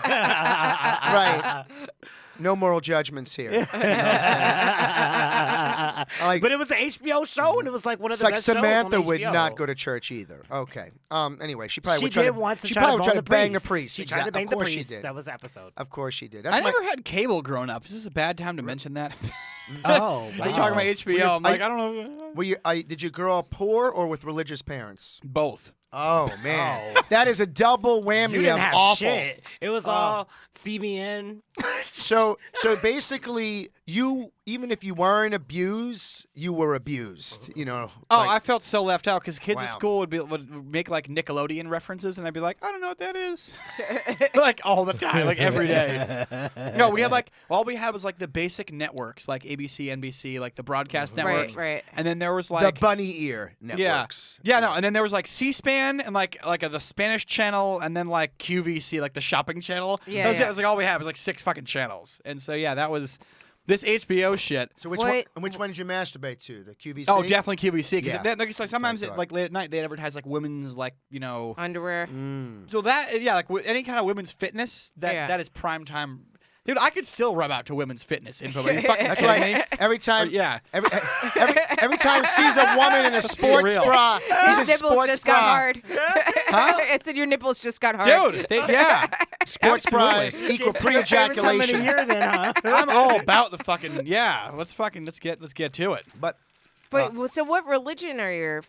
yeah. Right. No moral judgments here. You know what I'm saying? Like, But it was an HBO show, and it was like one of it's the like best shows on Samantha would HBO. not go to church either. Okay. Anyway, she probably She would try did to. want to She try probably would to try to bang the priest. She tried to bang Of the course priest. she did. That was the episode. Of course she did. I never had cable growing up. Is this a bad time to mention that? Oh, You're talking about HBO. I'm like, I don't know. Did you grow up poor or with religious parents? Both. Oh man, that is a double whammy You didn't of have awful. shit. It was all CBN. So basically, you even if you weren't abused, you were abused. Oh, like- I felt so left out because kids Wow. at school would make like Nickelodeon references, and I'd be like, I don't know what that is, like all the time, like every day. No, we had like all we had was like the basic networks, like ABC, NBC, like the broadcast networks, Right. and then there was the like bunny ear networks. no, and then there was like C-SPAN and like the Spanish channel, and then like QVC, like the shopping channel. Yeah, that was it. yeah. It was like all we had was like 6 fucking channels, and so yeah, that was this HBO shit. So which one did you masturbate to? The QVC? Oh, definitely QVC. Yeah. Because like sometimes That's right. like late at night they advertise like women's like Underwear. So that like any kind of women's fitness that is prime time. Dude, I could still rub out to women's fitness info. Are you fucking That's kidding right. me? Every time, Yeah. every time he sees a woman in a sports real. bra, he's a His nipples sports just bra. got hard. Huh? I said your nipples just got hard. Dude, yeah. Sports bras Absolutely. equal Favorite time of the pre-ejaculation. year, then, huh? I'm all about the fucking Let's get to it. But But so what religion are you?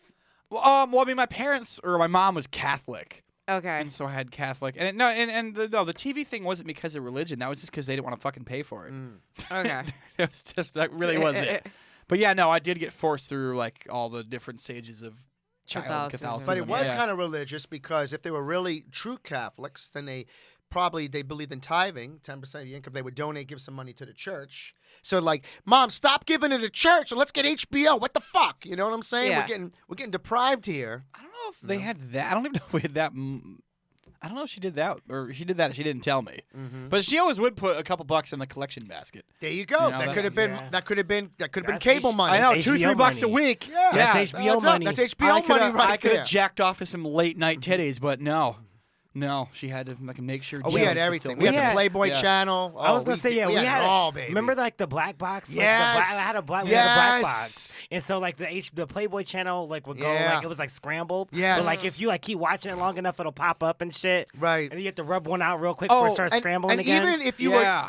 Well, I mean, my parents or my mom was Catholic. Okay. And so I had Catholic, and the TV thing wasn't because of religion. That was just because they didn't want to fucking pay for it. Okay. It was just that really was it. But yeah, no, I did get forced through like all the different stages of child Catholicism. But it was yeah. kind of religious because if they were really true Catholics, then they believed in tithing, 10% of the income. They would donate, give some money to the church. So like, Mom, stop giving to the church and let's get HBO. What the fuck? You know what I'm saying? Yeah. We're getting deprived here. I don't know if they had that. I don't even know if we had that. I don't know if she did that or she did that. She didn't tell me. But she always would put a couple bucks in the collection basket. There you go. You know, that that's- could have been. yeah. That could have been. That could have been That's cable H- money. I know, That's 2-3 HBO bucks a money. week. Yeah, That's HBO what's up? money. That's HBO money right I could there. have jacked off to some late night titties, but no, she had to make sure. Oh, we had Jones was everything. still We had there. the Playboy Yeah. channel. I was Oh, gonna say, yeah, we had it it all, baby. Remember like the black box? Like, Yes. I had a black. We had a black Yes. box, and so like the Playboy channel like would go Yeah. like it was like scrambled. Yes. But like if you like keep watching it long enough, it'll pop up and shit. Right. And you have to rub one out real quick before it starts scrambling and again. even if you Yeah.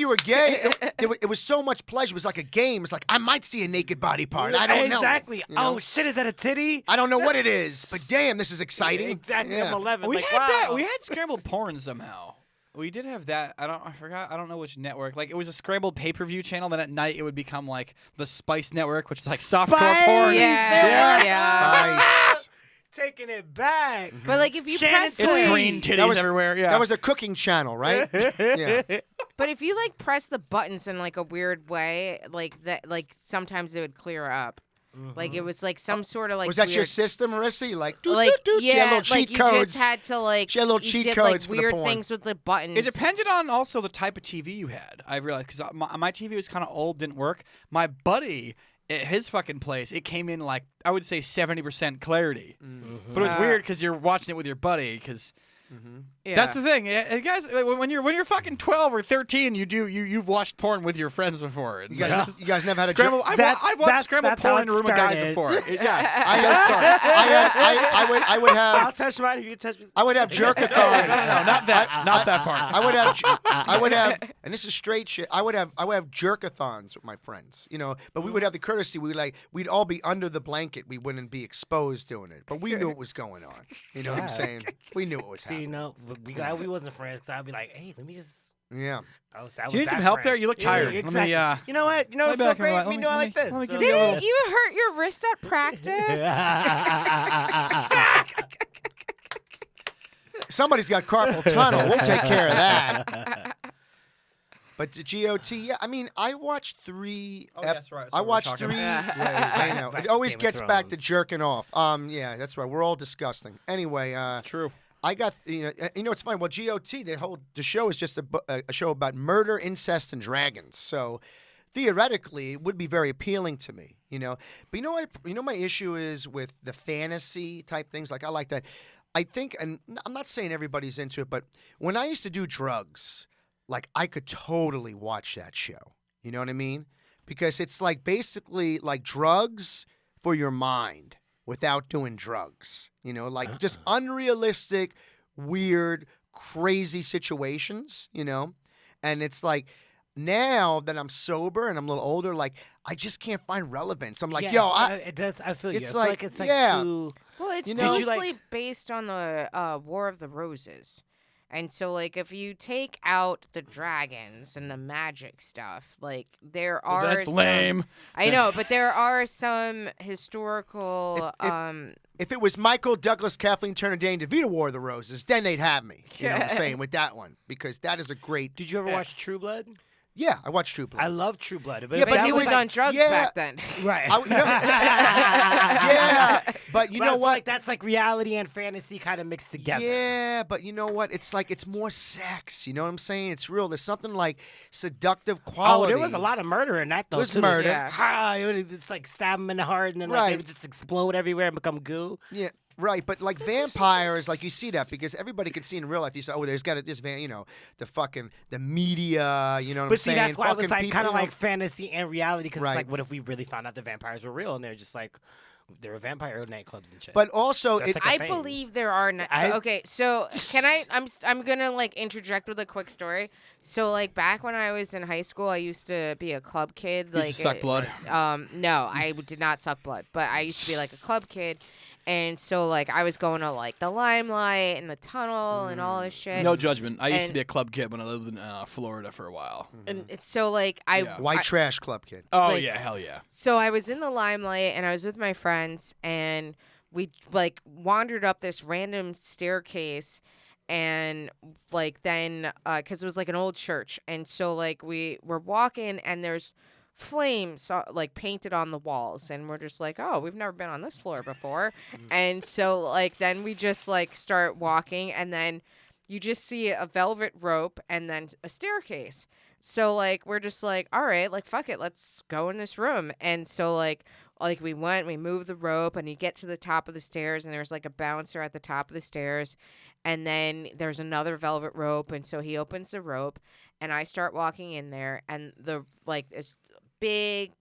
were gay, it was so much pleasure. It was like a game. It's like I might see a naked body part. I don't know. exactly. You know? Oh shit, is that a titty? I don't know what it is, but damn, this is exciting. Exactly. Yeah. I'm 11. We like, had wow. that. We had scrambled porn somehow. We did have that. I forgot. I don't know which network. Like it was a scrambled pay-per-view channel. Then at night it would become like the Spice Network, which is like softcore porn. Yeah. Spice. Taking it back. But like if you Shannon press It's Tweed. green titties That was- everywhere. Yeah. That was a cooking channel, right? Yeah. But if you like press the buttons in like a weird way, like that, like sometimes it would clear up. Like it was like some sort of like. Was that weird, your system, Marissa? You like, Like she had little cheat like you codes. just had to like. She had little you cheat did, codes like, for the weird porn. things with the buttons. It depended on also the type of TV you had. I realized because my TV was kind of old, didn't work. My buddy at his fucking place, it came in like I would say 70% clarity. But it was weird because you're watching it with your buddy because. Yeah. That's the thing, guys. When you're fucking 12 or 13, you've watched porn with your friends before. And You guys never had a scramble. I've watched scrambled that's how porn it in a room of guys started. before. Yeah, I would I'll have touch mine if you touch me. I would have jerkathons. no, not that part. I would have, and this is straight shit. I would have jerkathons with my friends, but we would have the courtesy. We'd all be under the blanket. We wouldn't be exposed doing it, but we knew what was going on. You know what I'm saying? We knew what was happening. We glad we wasn't friends because I'd be like, hey, let me just. Yeah. Do you need some help there? You look tired. Yeah, Let me, exactly. You know what? You know what let me feels back in great? the- Me let me- doing let like me- this. let me give Didn't you hurt your wrist at practice? Somebody's got carpal tunnel. We'll take care of that. But the GOT, yeah. I mean, I watched 3. Oh, that's right. That's I what we're watched talking 3. about. I know. Back It to always Game of gets back to Thrones. jerking off. Yeah, that's right. We're all disgusting. Anyway, It's true. I got it's funny. Well, GOT, the show is just a show about murder, incest, and dragons. So theoretically, it would be very appealing to me, But you know what? My issue is with the fantasy type things. Like I like that. I think, and I'm not saying everybody's into it, but when I used to do drugs, like I could totally watch that show. You know what I mean? Because it's like basically like drugs for your mind without doing drugs. Like just unrealistic, weird, crazy situations, And it's like now that I'm sober and I'm a little older, like I just can't find relevance. I'm like, it does. I feel you. it's I feel like- like it's like yeah. too. Well, it's You know- Did you, like- mostly based on the War of the Roses. And so, like, if you take out the dragons and the magic stuff, like, there are That's some- lame. I know, but there are some historical. If it was Michael Douglas, Kathleen Turner, Danny DeVito War of the Roses, then they'd have me. You know what I'm saying with that one because that is a great. Did you ever watch True Blood? Yeah, I watched True Blood. I love True Blood. Yeah, but that he was like- on drugs yeah. back then. Right. Yeah, but you But I know feel what? Like that's like reality and fantasy kind of mixed together. Yeah, but you know what? It's like it's more sex. You know what I'm saying? It's real. There's something like seductive Oh, quality. there was a lot of murder in that though. There's too. murder. Yeah. It's like stab them in the heart and then like, Right. they would just explode everywhere and become goo. Yeah, right. But like vampires, like you see that because everybody can see in real life. You say, oh, there's got this the media. You know what I'm But see, saying? that's why it was Fucking like people, kind of you know? like fantasy and reality because Right. it's like, what if we really found out the vampires were real and they're just like, there were vampire nightclubs and shit. But also, That's it, like I a thing. believe there are. Okay, so can I? I'm gonna like interject with a quick story. So like back when I was in high school, I used to be a club kid. You Like used to suck blood? No, I did not suck blood, but I used to be like a club kid. And so, like, I was going to, like, the Limelight and the Tunnel and all this shit. No judgment. I used to And- be a club kid when I lived in Florida for a while. And it's so, like, Yeah. white trash club kid. Oh like- yeah, hell yeah. So I was in the Limelight and I was with my friends and we like wandered up this random staircase and like then because it was like an old church and so like we were walking and there's flames like painted on the walls and we're just like, oh, we've never been on this floor before. And so like then we just like start walking and then you just see a velvet rope and then a staircase. So like we're just like, all right, like fuck it, let's go in this room. And so like we moved the rope and you get to the top of the stairs and there's like a bouncer at the top of the stairs and then there's another velvet rope and so he opens the rope and I start walking in there and the like this big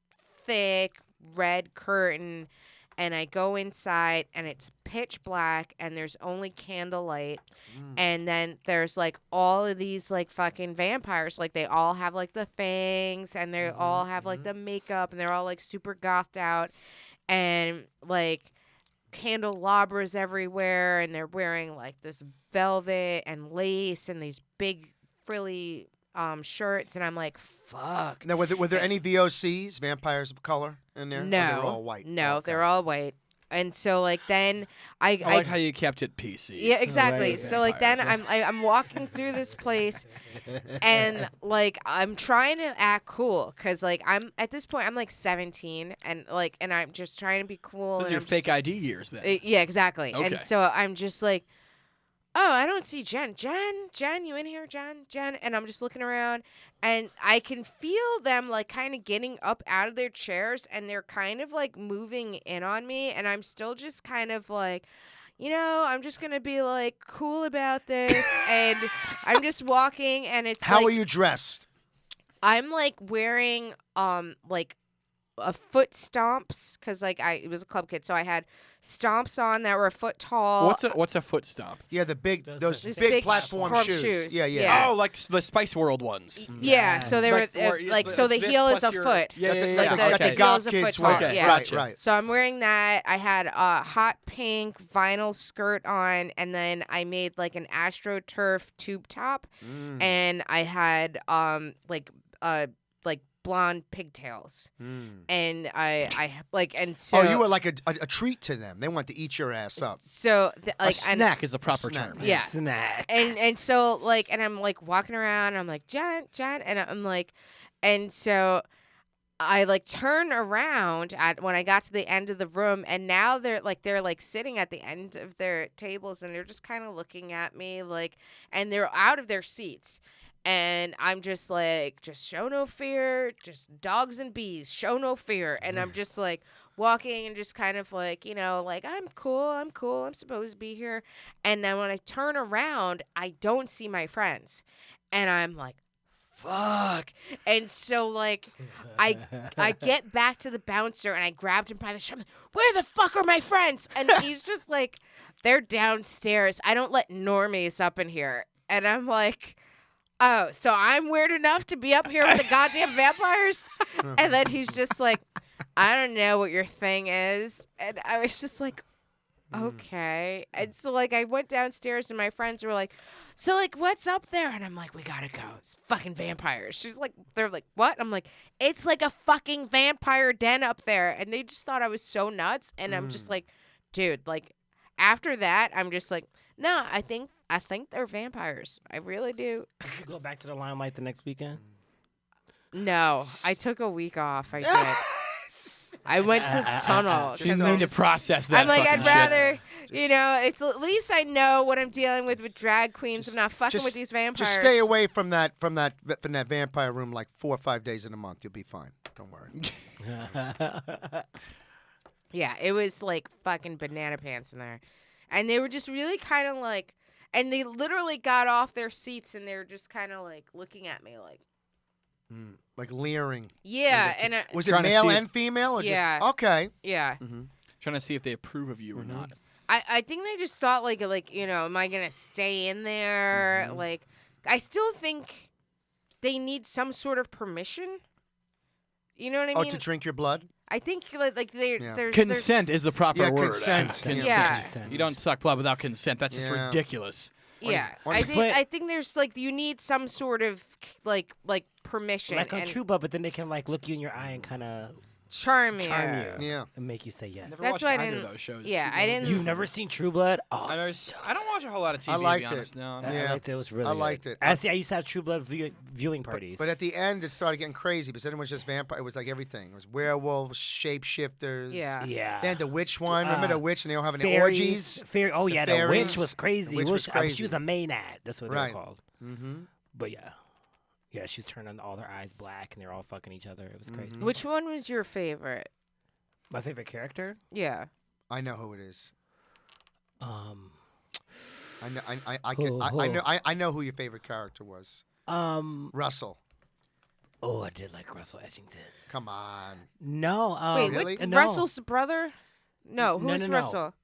thick red curtain and I go inside and it's pitch black and there's only candlelight and then there's like all of these like fucking vampires, like they all have like the fangs and they all have like the makeup and they're all like super gothed out and like candelabras everywhere and they're wearing like this velvet and lace and these big frilly shirts, and I'm like, fuck. Now, were there any VOCs, vampires of color, in there? Or No, they're all white. No, Okay. they're all white. And so like then I like how you kept it PC. yeah, exactly. Right. So like then I'm walking through this place, and like I'm trying to act cool because like I'm at this point I'm like 17 and I'm just trying to be cool. Those and are your I'm fake just, ID years, then. yeah, exactly. Okay. And so I'm just like, oh, I don't see Jen. Jen, you in here, Jen? And I'm just looking around, and I can feel them like kind of getting up out of their chairs, and they're kind of like moving in on me, and I'm still just kind of like, I'm just gonna be like cool about this, and I'm just walking, and it's How like, are you dressed? I'm like wearing like a foot stomps because like it was a club kid, so I had stomps on that were a foot tall. What's a foot stomp? Yeah, the big those Just big big platform platform shoes. shoes. Yeah, yeah. Yeah. Oh, like the Spice World ones. Yeah, so they were so the this heel is plus a your- foot. Yeah, yeah, yeah. Like yeah. the Okay. heel goth is a kids foot tall. wear. Yeah. Gotcha. Right. So I'm wearing that. I had a hot pink vinyl skirt on, and then I made like an AstroTurf tube top, and I had like blonde pigtails, and and so. Oh, you were like a treat to them. They want to eat your ass up. so A snack is the proper Snack. term. Yeah. Snack. and so and I'm like walking around, and I'm like Jen, and I'm like, and so I like turn around when I got to the end of the room, and now they're sitting at the end of their tables, and they're just kind of looking at me like, and they're out of their seats. And I'm just like, just show no fear, just dogs and bees, show no fear. And I'm just like walking and just kind of like, like I'm cool, I'm supposed to be here. And then when I turn around, I don't see my friends. And I'm like, fuck. And so like I get back to the bouncer, and I grabbed him by the shoulder. Where the fuck are my friends? And he's just like, they're downstairs. I don't let normies up in here. And I'm like, oh, so I'm weird enough to be up here with the goddamn vampires? And then he's just like, I don't know what your thing is. And I was just like, okay. And so like I went downstairs, and my friends were like, so like what's up there? And I'm like, we gotta go. It's fucking vampires. They're like, what? I'm like, it's like a fucking vampire den up there. And they just thought I was so nuts. And I'm just like, dude, like after that, I'm just like, no, I think they're vampires. I really do. Did you go back to the Limelight the next weekend? No, I took a week off. I did. I went to the tunnel. You 'cause need I'm to just- process that. I'm like, fucking I'd shit. rather, it's at least I know what I'm dealing with drag queens. I'm not fucking with these vampires. Just stay away from that vampire room like 4 or 5 days in a month. You'll be fine. Don't worry. Yeah, it was like fucking banana pants in there. And they were just really kind of like, and they literally got off their seats, and they were just kind of like looking at me like, Like leering. yeah. And Was it Trying to male see and female? Or Yeah. Just, okay. yeah. Trying to see if they approve of you or not. I think they just thought like am I gonna stay in there? Like, I still think they need some sort of permission. You know what I Oh, mean? to drink your blood? I think Yeah. there's Consent is the proper Yeah, word. consent. Yeah. You don't suck blood without consent. That's just Yeah. ridiculous. Yeah, on I the think plant- I think there's you need some sort of like permission Like on and True Blood, but then they can like look you in your eye and kind of charm you. charm you Yeah. and make you say yes. Never That's watched why I either didn't- of those shows. yeah, I didn't- You've never seen True Blood? Oh, I don't watch a whole lot of TV. I liked to be honest. it. No, I Yeah. liked it. It was really I liked good. it. I used to have True Blood viewing parties. But at the end, it started getting crazy. But then it was just vampire. It was like everything. It was werewolves, shapeshifters. Yeah. yeah. Then the witch one. Remember the witch, and they all having Fairies. orgies. Oh, The yeah, the fairies. witch was crazy. The witch was She crazy. was a Maynard. That's what they Right. were called. Mm-hmm. But yeah. Yeah, she's turning all their eyes black and they're all fucking each other. It was crazy. Which one was your favorite? My favorite character? Yeah. I know who it is. Um, I know who your favorite character was. Russell. Oh, I did like Russell Edgington. Come on. No. Wait, really? what? No. Russell's the brother? No, who's no. Russell?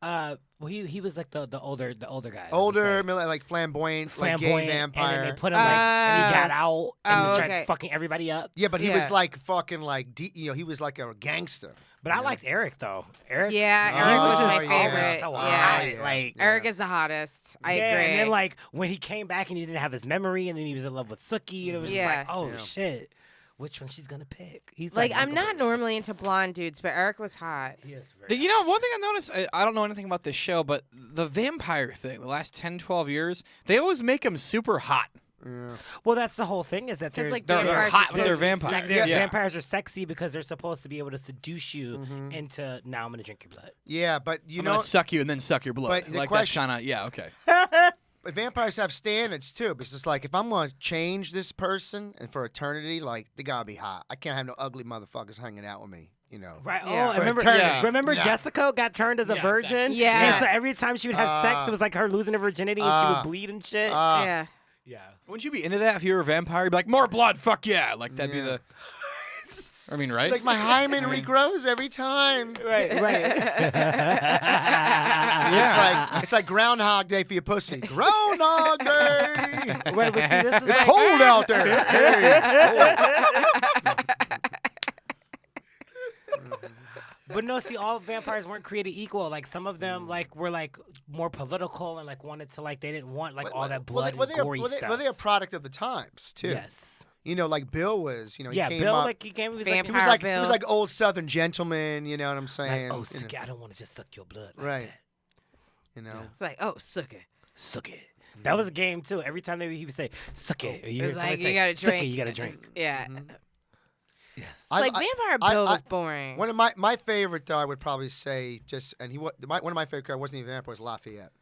Well, he was like the older guy. Older, like flamboyant, like gay vampire. And then they put him and he got out and started okay. fucking everybody up. Yeah, but he Yeah. was like fucking like he was like a gangster. But I liked Eric though. Eric. Yeah, Oh, Eric was my yeah. favorite. So yeah. hot. Like Eric is the hottest. I agree. And then like when he came back and he didn't have his memory and then he was in love with Sookie and it was just Yeah. like, oh shit, which one she's gonna pick? He's like, I'm Uncle not Benny. normally into blonde dudes, but Eric was hot. He is very You know, one thing I noticed, I don't know anything about this show, but the vampire thing, the last 10, 12 years, they always make him super hot. Well, that's the whole thing is that Because like they're vampires hot, are but they're supposed to be vampires. sexy. Yeah. Vampires are sexy because they're supposed to be able to seduce you into now I'm gonna drink your blood. Yeah, but I'm gonna suck you and then suck your blood. But the Like question- that's kind of, yeah, okay. But vampires have standards too. Because it's like if I'm gonna change this person and for eternity, like they gotta be hot. I can't have no ugly motherfuckers hanging out with me. You know. Right. Yeah. Oh, I remember. Yeah. Remember Yeah. Jessica got turned as a virgin. Yeah. And so every time she would have sex, it was like her losing her virginity and she would bleed and shit. Yeah. yeah. Wouldn't you be into that if you were a vampire? You'd be like, more blood, fuck yeah. Like, that'd be the. I mean, right? It's like my hymen regrows every time. Right. It's like Groundhog Day for your pussy. Groundhog Day. Right, but see, this is It's like, cold out there. Hey, it's cold. But no, see, all vampires weren't created equal. Like some of them, like were like more political and like wanted to like they didn't want like all that blood and gory stuff. Well, they're a product of the times too. Yes. You know, like Bill was. He Yeah, came Bill up. like he came. He was Vampire like, He was like old Southern gentleman. You know what I'm saying? oh, You know, Suki, I don't want to just suck your blood. Like Right. that. You know. It's like, oh, suck it. Suck it. That was a game too. Every time he would say "suck it," or you hear It's somebody like, say, you gotta "Suck drink. it," you gotta drink. Yeah. Yes. Like Vampire Bill was boring. One of my favorite though, I would probably say one of my favorite characters wasn't even vampire, was Lafayette.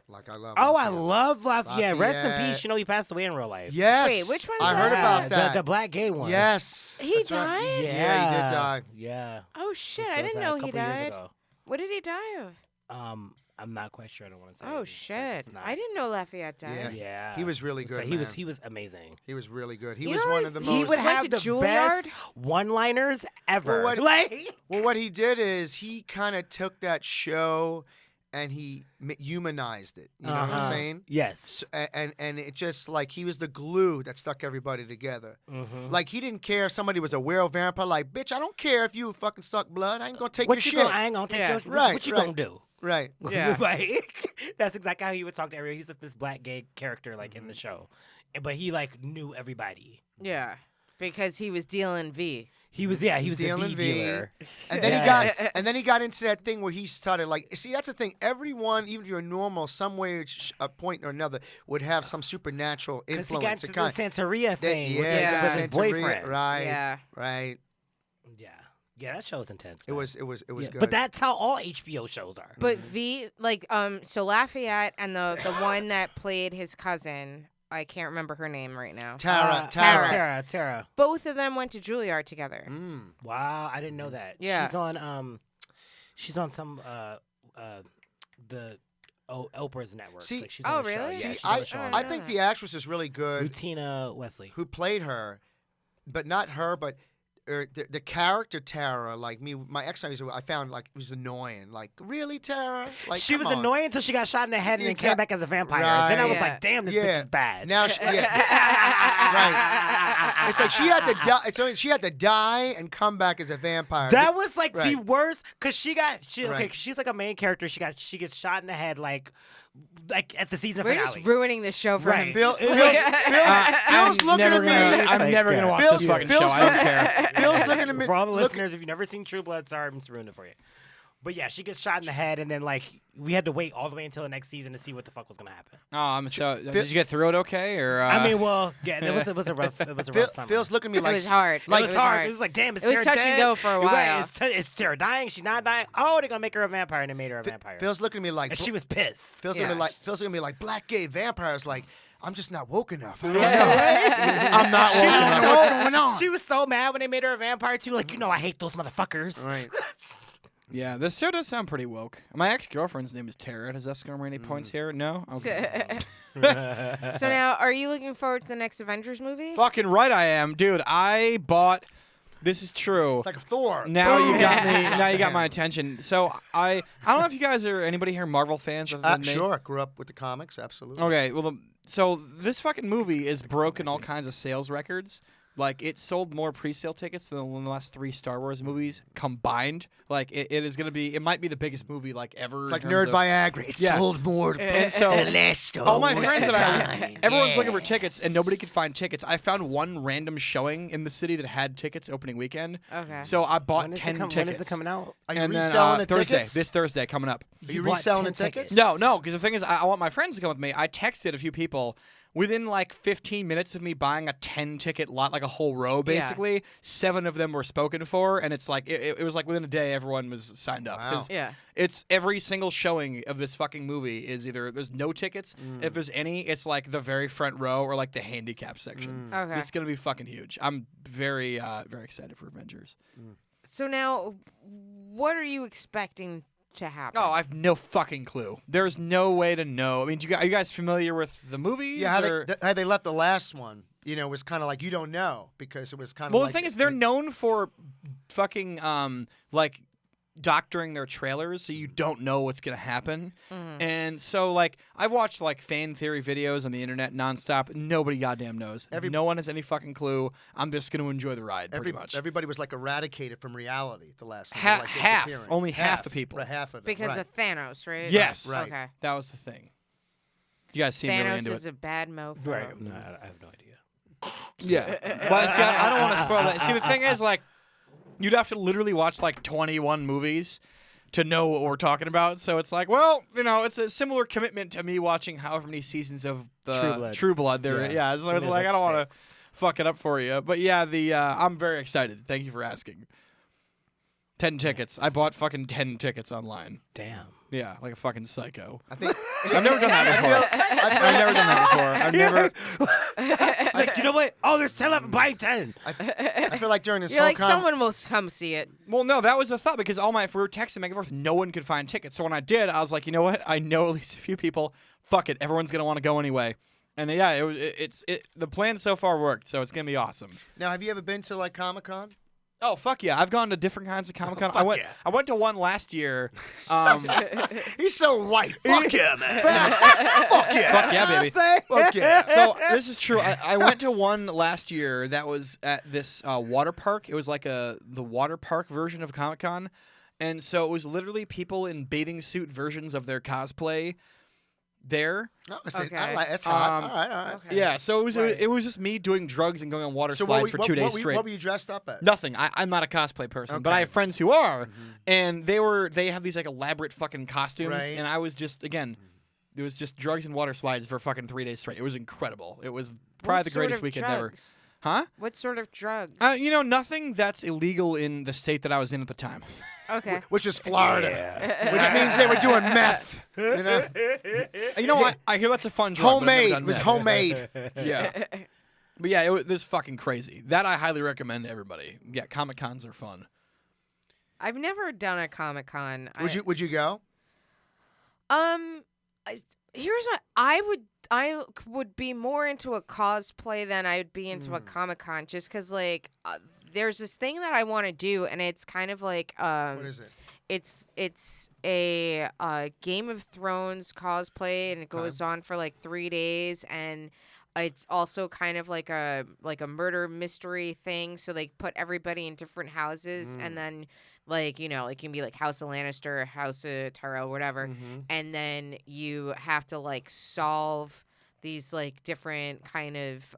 Like I love. Oh, Lafayette. I love Lafayette. Rest in Lafayette. peace. You know he passed away in real life. Yes. Wait, which one's I heard that? about that. The black gay one. Yes. He That's right. died? Yeah, he did die. Yeah. Oh shit! This I was didn't a know he couple years died. ago. What did he die of? I'm not quite sure. I don't want to say. Oh it. shit! It's not- I didn't know Lafayette died. Yeah. He was really So good. he was man. amazing. He was really good. He You was know, one of the He most. would Went have to the Juilliard? best one-liners ever. Well, what- like Well, what he did is he kind of took that show and he humanized it. You know what I'm saying? Yes. And it just like he was the glue that stuck everybody together. Mm-hmm. Like he didn't care if somebody was a werewolf vampire. Like, bitch, I don't care if you fucking suck blood. I ain't gonna take What your you shit. gonna? I ain't gonna take Yeah. your. Right, What you right. gonna do? Right. Yeah. Like, that's exactly how he would talk to everyone. He's just this black gay character, like in the show, but he like knew everybody. Yeah, because he was dealing V. He was he was the dealing V V. dealer. And then Yes. he got into that thing where he started like, see, that's the thing. Everyone, even if you're normal, some way, a point or another, would have some supernatural Because he influence. got into the Santeria thing with yeah, his Santeria, boyfriend. Right. Yeah. Right. Yeah, that show's intense. It man. was Yeah, good. But that's how all HBO shows are. But V, like, so Lafayette and the one that played his cousin, I can't remember her name right now. Tara. Tara. Both of them went to Juilliard together. Wow, I didn't know that. Yeah. She's on some the Oprah's network. See- like she's on Oh, a show. really? Yeah, See, she's on a show on I there. think the actress is really good Rutina Wesley. who played her, but not her, but the character Tara, like me, my ex I found like it was annoying. Like, really, Tara? Like, She come was on. annoying until she got shot in the head and then came Exact- back as a vampire. Right. Then I was Yeah. like, damn, this bitch is bad. Now, right. It's like she had to die. So she had to die and come back as a vampire. That was like the Right. worst because okay, Right. she's like a main character. She gets shot in the head like at the season We're finale. just ruining the show for Right. him. Bill's I'm looking at never me. gonna- I'm never gonna watch Bill's- this fucking Bill's show. I don't care. Bill's looking at me. For all the look- listeners, if you've never seen True Blood, sorry, I'm just ruining it for you. But yeah, she gets shot in the head, and then like we had to wait all the way until the next season to see what the fuck was gonna happen. Did you get through it okay? Or I mean, well, yeah, it was a rough summer. Phil's looking at me It like was hard. Like, it it was was hard. It was like, damn, It was Tara touch and dead? go for a Right, while. is Tara dying? She not dying? Oh, they're gonna make her a vampire, and they made her a vampire. Phil's looking at me like and she was pissed. Phil's Yeah. looking at me like black gay vampires. Like, I'm just not woke enough. I don't know. I'm not She woke was enough. so- what's going on. She was so mad when they made her a vampire too. Like, I hate those motherfuckers. Right. Yeah, this show does sound pretty woke. My ex-girlfriend's name is Tara. Does that score me any points here? No? Okay. So now, are you looking forward to the next Avengers movie? Fucking right I am. Dude, I bought This is true. It's like Thor. Now you got me. Now you got my attention. So I don't know if you guys are anybody here Marvel fans. Other than me? Sure. Grew up with the comics. Absolutely. Okay. Well, so this fucking movie is broken all kinds of sales records. Like, it sold more pre-sale tickets than the last 3 Star Wars movies combined. Like, it is going to be... It might be the biggest movie, like, ever. It's like Nerd Viagra. It sold more and so, than last Star all my Wars friends and I... combined. Everyone's looking for tickets, and nobody could find tickets. I found one random showing in the city that had tickets opening weekend. Okay. So I bought 10 tickets. When is it coming out? Are you And then, reselling the Thursday. tickets? This Thursday coming up. Are you bought reselling the 10 tickets? tickets? No, because the thing is, I want my friends to come with me. I texted a few people. Within like 15 minutes of me buying a 10-ticket lot, like a whole row, basically, 7 of them were spoken for, and it's like it was like within a day everyone was signed up. Wow. Yeah. It's every single showing of this fucking movie is either there's no tickets, if there's any, it's like the very front row or like the handicap section. Okay. It's gonna be fucking huge. I'm very very excited for Avengers. So now, what are you expecting to happen? Oh, I have no fucking clue. There's no way to know. I mean, are you guys familiar with the movies? Yeah, or? how they left the last one, was kind of like you don't know because it was kind of Well, like... the thing is, they're known for fucking like doctoring their trailers, so you don't know what's gonna happen. And so, like, I've watched like fan theory videos on the internet nonstop. Nobody goddamn knows. No one has any fucking clue. I'm just gonna enjoy the ride, pretty much. Everybody was like eradicated from reality the last time. Half, like half, disappearing. only half the people. Right, half of them. Because right. of Thanos, right? Yes, Right. Okay. that was the thing. You guys seem really Thanos into is it. a bad mofo. Right. No, I have no idea. Yeah. Well, see, I don't want to spoil that. See, the thing is, like, you'd have to literally watch like 21 movies to know what we're talking about. So it's like, well, it's a similar commitment to me watching however many seasons of the True Blood. there. Yeah. So it's like I don't want to fuck it up for you. But yeah, I'm very excited. Thank you for asking. 10 tickets. I bought fucking 10 tickets online. Damn. Yeah, like a fucking psycho. I think I've never done that before. I've never done that before. I've never. Like, you know what? Oh, there's 10 left. Buy 10. I feel like during this You're whole like, someone will come see it. Well, no, that was the thought because we were texting back and forth. No one could find tickets. So when I did, I was like, you know what? I know at least a few people. Fuck it, everyone's gonna want to go anyway. And yeah, the plan so far worked. So it's gonna be awesome. Now, have you ever been to like Comic-Con? Oh fuck yeah! I've gone to different kinds of Comic-Con. Fuck I went to one last year. He's so white. Fuck yeah, man. Fuck yeah. Fuck yeah, baby. Fuck yeah. So this is true. I went to one last year that was at this water park. It was like the water park version of Comic-Con, and so it was literally people in bathing suit versions of their cosplay there. Oh, Okay. that's hot. All right. Okay. Yeah, so Right. it was just me doing drugs and going on water So slides for 2 days straight. What were you dressed up as? Nothing. I'm not a cosplay person, but Okay. I have friends who are, and they have these like elaborate fucking costumes, Right. and I was just it was just drugs and water slides for fucking 3 days straight. It was incredible. It was probably What the sort greatest of weekend ever. drugs? Huh? What sort of drugs? Nothing that's illegal in the state that I was in at the time. Okay. Which is Florida. Which means they were doing meth. You know? You know what? I hear that's a fun drug. but I've never Homemade. done It was meth. homemade. Yeah. But yeah, it was fucking crazy. That I highly recommend to everybody. Yeah, Comic-Cons are fun. I've never done a Comic-Con. Would you go? Here's what I would be more into a cosplay than I would be into a Comic-Con, just because like there's this thing that I want to do, and it's kind of like What is it? It's a Game of Thrones cosplay, and it goes on for like 3 days, and it's also kind of like a murder mystery thing. So they put everybody in different houses, and then like it can be like House of Lannister, House of Tyrell, whatever, and then you have to like solve these like different kind of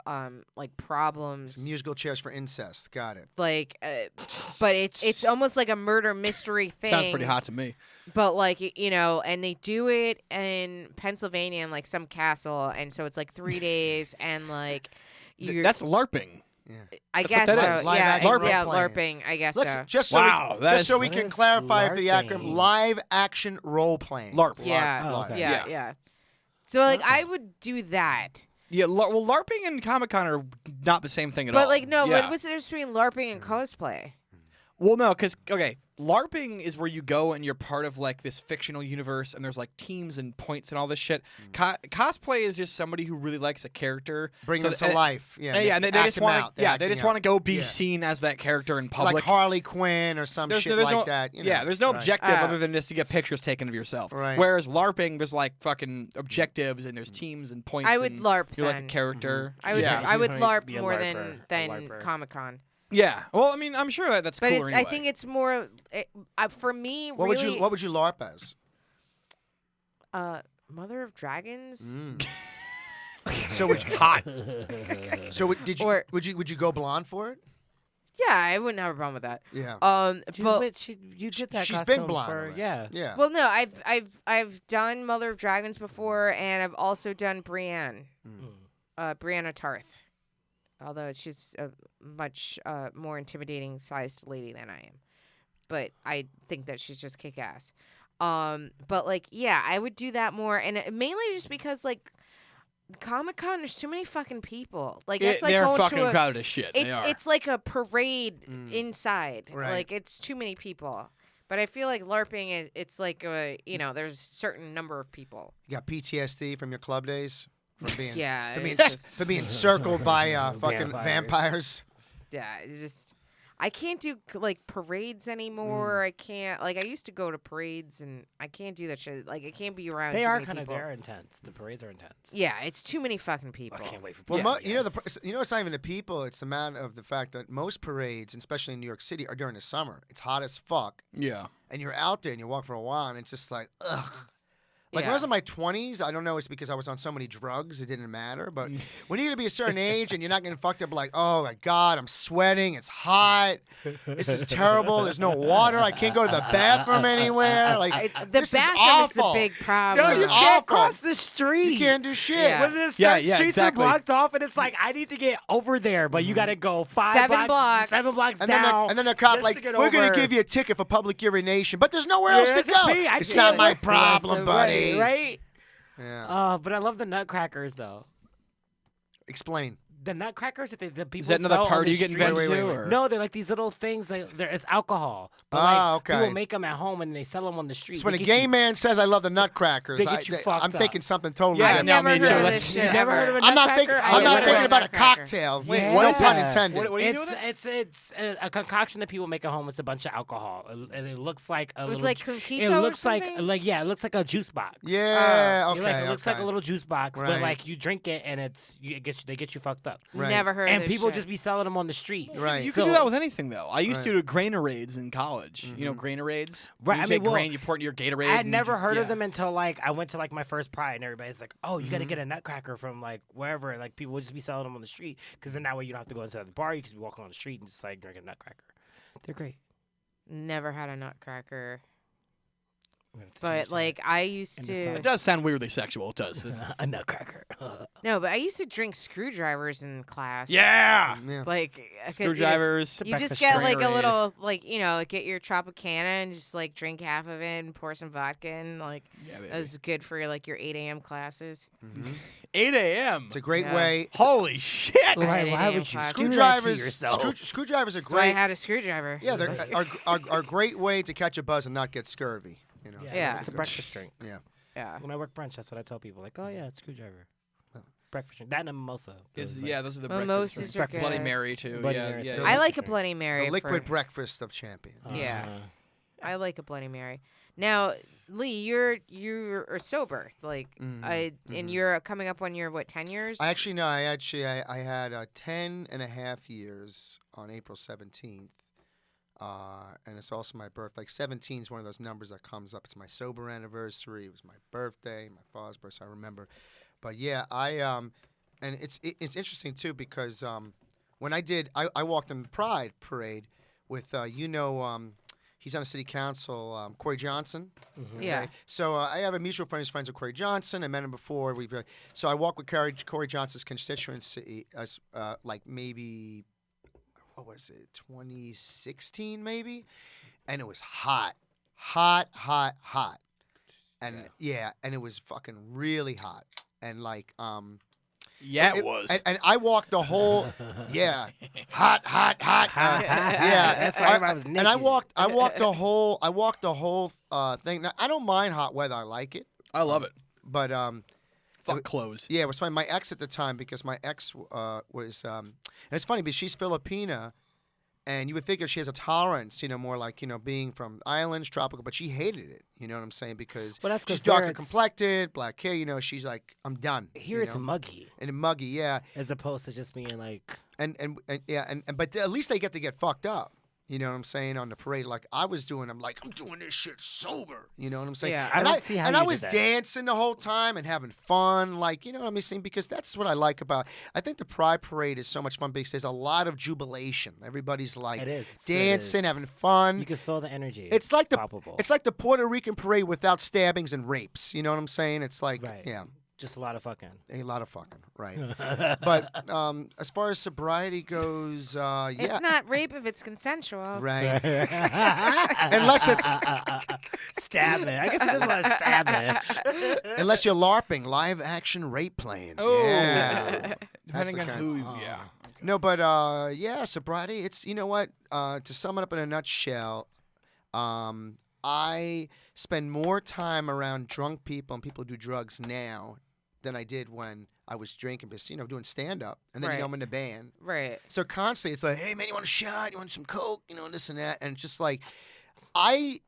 like problems. Musical chairs for incest. Got it. Like, but it's almost like a murder mystery thing. Sounds pretty hot to me. But like and they do it in Pennsylvania in like some castle, and so it's like 3 days, and like That's LARPing. I that's guess what so. that is. Live Yeah, action yeah, role-playing. LARPing. I guess Let's so. just so Wow, we, just so we what can is clarify the LARPing? acronym: live action role playing. LARP. Yeah, Oh, okay. yeah, Yeah. yeah. So like I would do that. Yeah, well, LARPing and Comic-Con are not the same thing at all. But like no, yeah. what's the difference between LARPing and cosplay? Well, no, because okay, LARPing is where you go and you're part of like this fictional universe, and there's like teams and points and all this shit. Cosplay is just somebody who really likes a character, Bring them to life. Yeah, and they just want to, they just want to go be Yeah. seen as that character in public, like Harley Quinn or some shit like no, that. You know. Yeah, there's no Right. objective other than just to get pictures taken of yourself. Right. Whereas LARPing, there's like fucking objectives and there's teams and points. I would and LARP You're like then. a character. I would. Yeah. I would You LARP be a more LARPer, a than LARPer. Comic-Con. Yeah. Well, I mean, I'm sure that's But cooler it's, anyway. I think it's more for me. What really, would you LARP as? Mother of Dragons. So would you, hot. So would you would you go blonde for it? Yeah, I wouldn't have a problem with that. Yeah. But You did that she's costume been blonde for already. yeah. Yeah. well, no, I've done Mother of Dragons before, and I've also done Brienne, Brianna Tarth. Although she's a much more intimidating sized lady than I am, but I think that she's just kick ass. But like, yeah, I would do that more, and mainly just because like Comic-Con, there's too many fucking people. Like it's like they're going fucking to a, crowded as shit. They are. it's like a parade inside. Right. Like it's too many people. But I feel like LARPing, it's like there's a certain number of people. You got PTSD from your club days? From being, Yeah, from being, it's just- from being circled by fucking Vampires. vampires. Yeah, it's just I can't do like parades anymore. I can't like I used to go to parades and I can't do that shit. Like I can't be around. They too are many kind of people. they're intense. The parades are intense. Yeah, it's too many fucking people. I can't wait for. Well, parades. you know it's not even the people. It's the matter of the fact that most parades, especially in New York City, are during the summer. It's hot as fuck, yeah. and you're out there and you walk for a while, and it's just like ugh. Like when I Yeah. was in my 20s, I don't know, it's because I was on so many drugs, it didn't matter. But when you're going to be a certain age and you're not getting fucked up like, oh my God, I'm sweating, it's hot, this is terrible, there's no water, I can't go to the bathroom anywhere. Like, The this is bathroom is the awful. big problem. This is you can't awful. cross the street. You can't do shit. Yeah. When the Yeah, certain yeah, streets exactly. are blocked off, and it's like I need to get over there, but you got to go 7 blocks. 7 blocks And then, down. and then the cop just like, to get we're going over. to give you a ticket for public urination, but there's nowhere else to Where's the go. pee? I It's can't not my look. problem, buddy. Right? Yeah. But I love the nutcrackers though. Explain. The nutcrackers that the people Is that another sell on party the you get street- invented Wait, to? wait, or? No, they're like these little things. Like it's alcohol. But Ah, like, okay. People make them at home and they sell them on the street. So when They a get gay you- man says I love the nutcrackers, They get you fucked I'm up. thinking something totally Yeah, I've different. no, never me heard too. of That's- this You've shit. never heard of a I'm not nutcracker? thinking. I I'm not never thinking heard of about a nutcracker. cocktail. Wait, no what is pun that? intended. What do you do with it? It's a concoction that people make at home. It's a bunch of alcohol, and it looks like a It was little. like ju- Conquito it or looks like something? it looks like a juice box. Yeah. It, Okay. like, it looks like a okay. little juice box, Right. but like you drink it and they get you fucked up. Right. Never heard of And this people shit. just be selling them on the street. Right. You So- can do that with anything, though. I used Right. to do grainarades in college. You know, grainarades? Right, You I take mean, well, grain, you pour it in your Gatorade. I had and never heard of yeah. them until like I went to like my first Pride, and everybody's like, "Oh, you got to get a nutcracker from like wherever." And, like people would just be selling them on the street because then that way you don't have to go inside the bar. You can just be walking on the street and just like drink a nutcracker. They're great. Never had a nutcracker. I'm gonna have to But change that. like I used And the to It does sound weirdly sexual. It does. a nutcracker. no, but I used to drink screwdrivers in class. yeah. Yeah. Like I could- Screwdrivers. You breakfast just get like a Gatorade. little like get your Tropicana and just like drink half of it and pour some vodka in. Like Yeah, baby. that was good for like your 8 a.m. classes. 8 a.m. It's a great Yeah. way. Holy shit. Right. Why, why 8 would you a.m. do that to Screwdrivers. yourself? Screwdrivers are So I great. had a screwdriver. Yeah, they're are a great way to catch a buzz and not get scurvy. You know. so Yeah. that's It's a good. breakfast drink. Yeah. Yeah. When I work brunch, that's what I tell people. Like, oh yeah, it's screwdriver. Breakfast drink. That and a mimosa. Is, Those, like- yeah, those are the Mimosas breakfast are drinks. good. Bloody Mary, too. Bloody yeah, Mary's yeah, good. yeah. I like a drink. Bloody Mary. The liquid for, breakfast of champions. Yeah. Uh, I like a Bloody Mary. Now, Lee, you're sober, like, and you're coming up on your 10 years? I actually no. I had 10 and a half years on April 17th. And it's also my birthday. Like 17 is one of those numbers that comes up. It's my sober anniversary. It was my birthday, my father's birthday. So I remember. But yeah, and it's interesting too because when I walked in the Pride Parade with he's on the city council, Corey Johnson. Yeah. So I have a mutual friend who's friends with Corey Johnson. I met him before. So I walked with Corey Johnson's constituency as like maybe, what was it, 2016 maybe? And it was hot. And yeah, and it was fucking really hot. And like, Yeah, it was. And I walked the whole, hot. Yeah, That's why I was naked. And I walked the whole thing. Now, I don't mind hot weather. I like it. I love it. But Fuck clothes. yeah, it was funny. My ex at the time, because my ex was, and it's funny because she's Filipina, and you would figure she has a tolerance, more like, being from islands, tropical, but she hated it. You know what I'm saying? Because Well, that's 'cause she's darker there it's- complected, black hair. She's like, I'm done. Here it's muggy, and muggy, yeah. as opposed to just being like. And but at least they get fucked up. You know what I'm saying? On the parade, like I was doing, I'm doing this shit sober. You know what I'm saying? Yeah. I and don't see how and you I did was that. dancing the whole time and having fun, like, you know what I'm saying? Because that's what I like about. I think the Pride Parade is so much fun because there's a lot of jubilation. Everybody's like It is. dancing, It is. having fun. You can feel the energy. It's like palpable. it's like the Puerto Rican parade without stabbings and rapes. You know what I'm saying? It's like, Right. yeah. just a lot of fucking. A lot of fucking, right? But as far as sobriety goes, yeah, It's not rape if it's consensual. right. Unless it's Stabbing. I guess it is a lot of stabbing. unless you're LARPing, live action rape playing. Oh. Yeah. Depending the on kind- who. Yeah. No, but yeah, sobriety. It's what. To sum it up in a nutshell, I spend more time around drunk people and people who do drugs now than I did when I was drinking, because doing stand up, and then Right. I'm in the band. Right. So constantly, it's like, hey man, you want a shot? You want some coke? This and that, and it's just like, I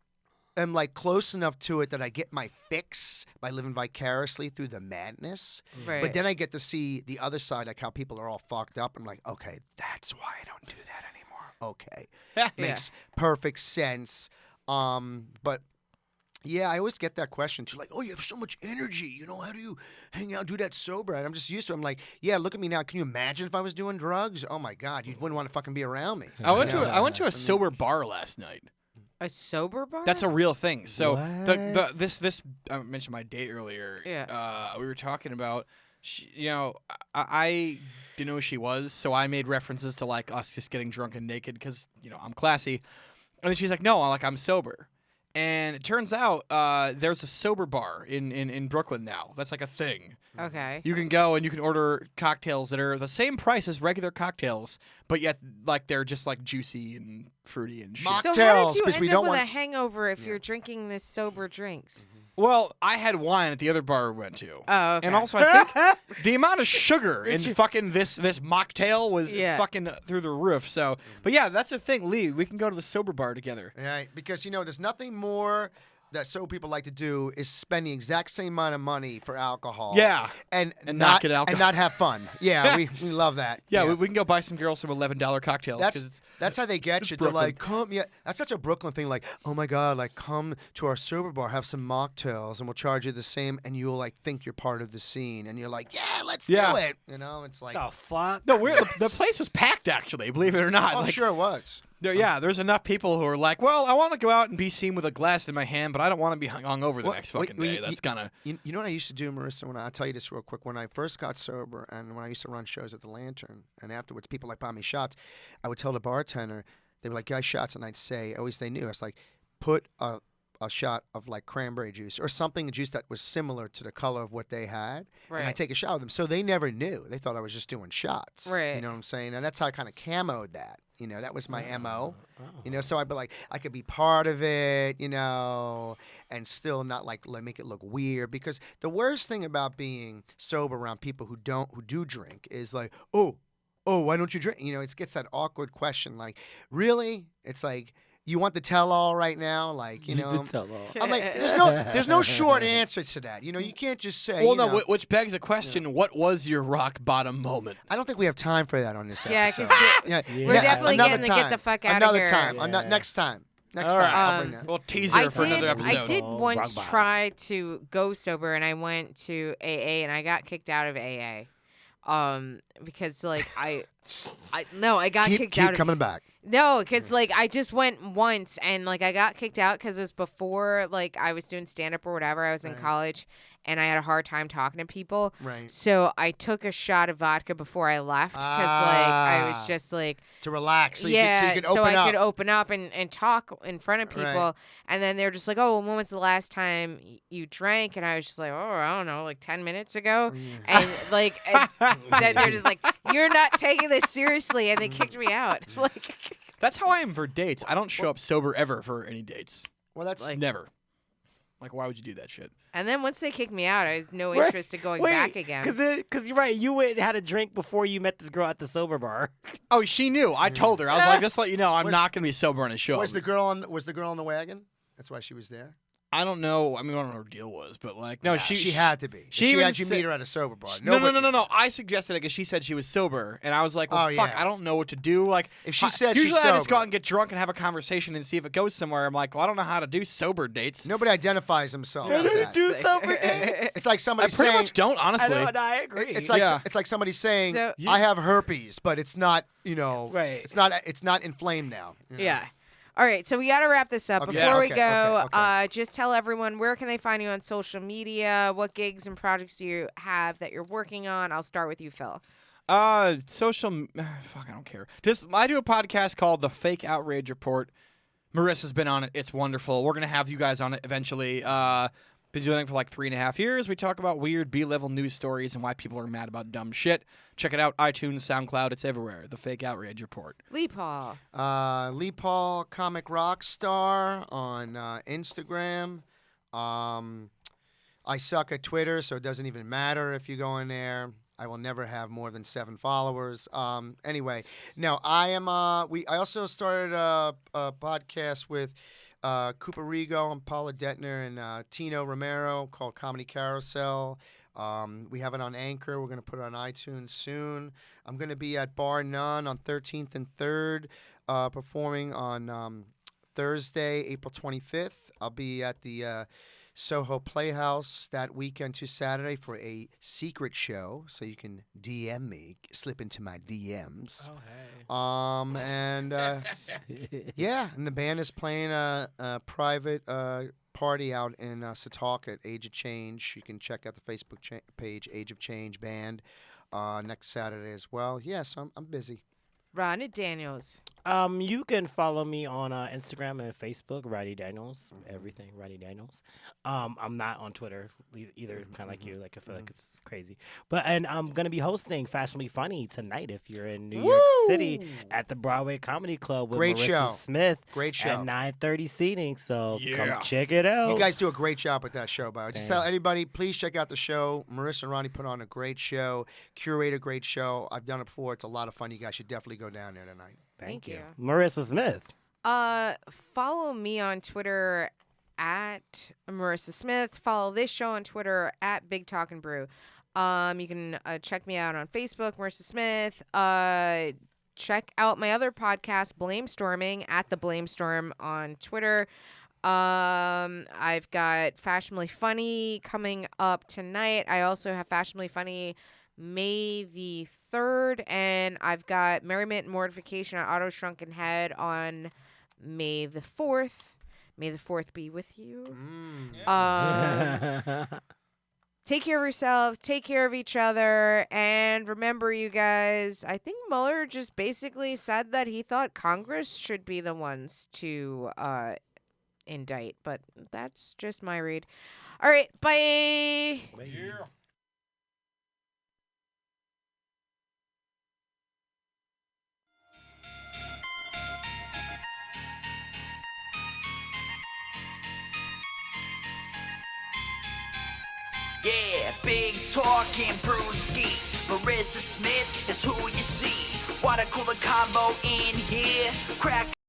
am like close enough to it that I get my fix by living vicariously through the madness. Right. But then I get to see the other side, like how people are all fucked up. I'm like, okay, that's why I don't do that anymore. Okay, makes perfect sense. But yeah, I always get that question too, like, oh, you have so much energy, how do you hang out, do that sober? And I'm just used to it. I'm like, yeah, look at me now. Can you imagine if I was doing drugs? Oh my God, you wouldn't want to fucking be around me. I went to a sober bar last night. A sober bar? That's a real thing. So What? this I mentioned my date earlier. Yeah. We were talking about, I didn't know who she was, so I made references to like us just getting drunk and naked because I'm classy, and then she's like, no, I'm sober. And it turns out there's a sober bar in Brooklyn now. That's like a thing. Okay. You can go and you can order cocktails that are the same price as regular cocktails, but yet like they're just like juicy and fruity and shit. So how Mocktails, did you because end we up don't with a want. hangover if you're drinking this sober drinks? Well, I had wine at the other bar we went to. Oh, okay. And also, I think the amount of sugar in fucking this mocktail was fucking through the roof. So, but yeah, that's the thing, Lee. We can go to the sober bar together. Right, because there's nothing more that sober people like to do is spend the exact same amount of money for alcohol. Yeah. and not not get alcohol. and not have fun. Yeah, we love that. Yeah, we can go buy some girls some $11 cocktails. 'cause it's, That's how they get you. They're like, come, yeah. That's such a Brooklyn thing. Like, oh my God, like come to our sober bar, have some mocktails, and we'll charge you the same, and you'll like think you're part of the scene, and you're like, yeah, let's do it. It's like, The fuck? no, the place was packed actually. Believe it or not. oh, I'm Like, sure it was. there's enough people who are like, well, I want to go out and be seen with a glass in my hand, but I don't want to be hung over the next fucking day. That's kind of. You know what I used to do, Marissa? I'll tell you this real quick. When I first got sober, and when I used to run shows at the Lantern, and afterwards people like buy me shots, I would tell the bartender, they were like, guys, shots, and I'd say, always they knew. I was like, put a shot of like cranberry juice or something, juice that was similar to the color of what they had, and I Right. take a shot with them. So they never knew. They thought I was just doing shots. Right. You know what I'm saying? And that's how I kind of camoed that. That was my MO. So I'd be like, I could be part of it, and still not like make it look weird. Because the worst thing about being sober around people who do drink is like, oh, why don't you drink? It gets that awkward question, like, really? It's like, you want the tell-all right now? Like, The tell-all. I'm like, there's no short answer to that. You can't just say. Well, no, which begs the question: what was your rock bottom moment? I don't think we have time for that on this Yeah, episode. 'cause We're definitely getting to get the fuck outta Another here. time. Yeah. Next time. Next All time. right. I'll bring that. Well, teaser I for another did. episode. I did Oh, once rock bottom. try to go sober, and I went to AA, and I got kicked out of AA, because like I got keep kicked out. Of, coming back. No, because like I just went once, and like I got kicked out because it was before like I was doing stand up or whatever. I was in college, and I had a hard time talking to people. Right. So I took a shot of vodka before I left because I was just like to relax. So yeah, you could open I up. could open up and talk in front of people. Right. And then they're just like, "Oh, when was the last time you drank?" And I was just like, "Oh, I don't know, like 10 minutes ago." And like, then they're just like, "You're not taking this seriously," and they kicked me out. Like, That's how I am for dates. I don't show up sober ever for any dates. Well, that's Like never. Like, why would you do that shit? and then once they kicked me out, I was no interest in going back again. Because you're right. You went and had a drink before you met this girl at the sober bar. Oh, she knew. I told her. I was like, just to let you know, I'm not gonna be sober on a show. was the girl on the wagon? That's why she was there. I don't know. I mean, I don't know what her deal was, but like, no, she had to be. She She even had you said- meet her at a sober bar. No. I suggested it because she said she was sober, and I was like, well, Oh, fuck, yeah. I don't know what to do. Like, If she said usually she's I just go sober. out and get drunk and have a conversation and see if it goes somewhere. I'm like, well, I don't know how to do sober dates. Nobody identifies themselves. What as do you that. do sober day? It's like I somebody pretty saying. much don't, honestly. I agree. It's like Yeah. it's like somebody saying, So- "I have herpes," but it's not. Right. It's not inflamed now. you know? Yeah. All right, so we got to wrap this up. Okay, Before we okay, go, okay. just tell everyone where can they find you on social media? What gigs and projects do you have that you're working on? I'll start with you, Phil. Fuck, I don't care. Just I do a podcast called The Fake Outrage Report. Marissa's been on it. It's wonderful. We're gonna have you guys on it eventually. Been doing it for like 3.5 years. We talk about weird B-level news stories and why people are mad about dumb shit. Check it out. iTunes, SoundCloud. It's everywhere. The Fake Outrage Report. Lee Paul. Lee Paul, comic rock star on Instagram. I suck at Twitter, so it doesn't even matter if you go in there. I will never have more than 7 followers. Anyway, no, I am. I also started a podcast with Cooper Rigo and Paula Detner and Tino Romero called Comedy Carousel. We have it on Anchor. We're going to put it on iTunes soon. I'm going to be at Bar None on 13th and 3rd, performing on Thursday, April 25th. I'll be at the Soho Playhouse that weekend to Saturday for a secret show, so you can DM me, slip into my DMs. Oh, hey. Yeah, and the band is playing a private party out in Setauket at Age of Change. You can check out the Facebook page, Age of Change Band, next Saturday as well. Yes, I'm busy. Ronnie Daniels. You can follow me on Instagram and Facebook, Roddy Daniels. Everything, Roddy Daniels. I'm not on Twitter either, kind of like you. Like I feel like it's crazy. And I'm gonna be hosting Fashionably Funny tonight if you're in New York City at the Broadway Comedy Club with Great Marissa show. Smith. Great show. At 9:30 seating. So Yeah. come check it out. You guys do a great job with that show, by the way. Just Thanks. tell anybody, please check out the show. Marissa and Ronnie put on a great show, curate a great show. I've done it before. It's a lot of fun. You guys should definitely go down there tonight. Thank you. Marissa Smith. Follow me on Twitter at Marissa Smith. Follow this show on Twitter at Big Talk and Brew. You can check me out on Facebook, Marissa Smith. Check out my other podcast, Blamestorming, at the Blamestorm on Twitter. I've got Fashionably Funny coming up tonight. I also have Fashionably Funny May the 3rd, and I've got Merriment and Mortification on Auto Shrunken Head on May the 4th. May the 4th be with you. Take care of yourselves, take care of each other, and remember, you guys, I think Mueller just basically said that he thought Congress should be the ones to indict, but that's just my read. All right, bye. Yeah. Yeah, big talking Brewskis. Marissa Smith is who you see. What a cooler combo in here. Crack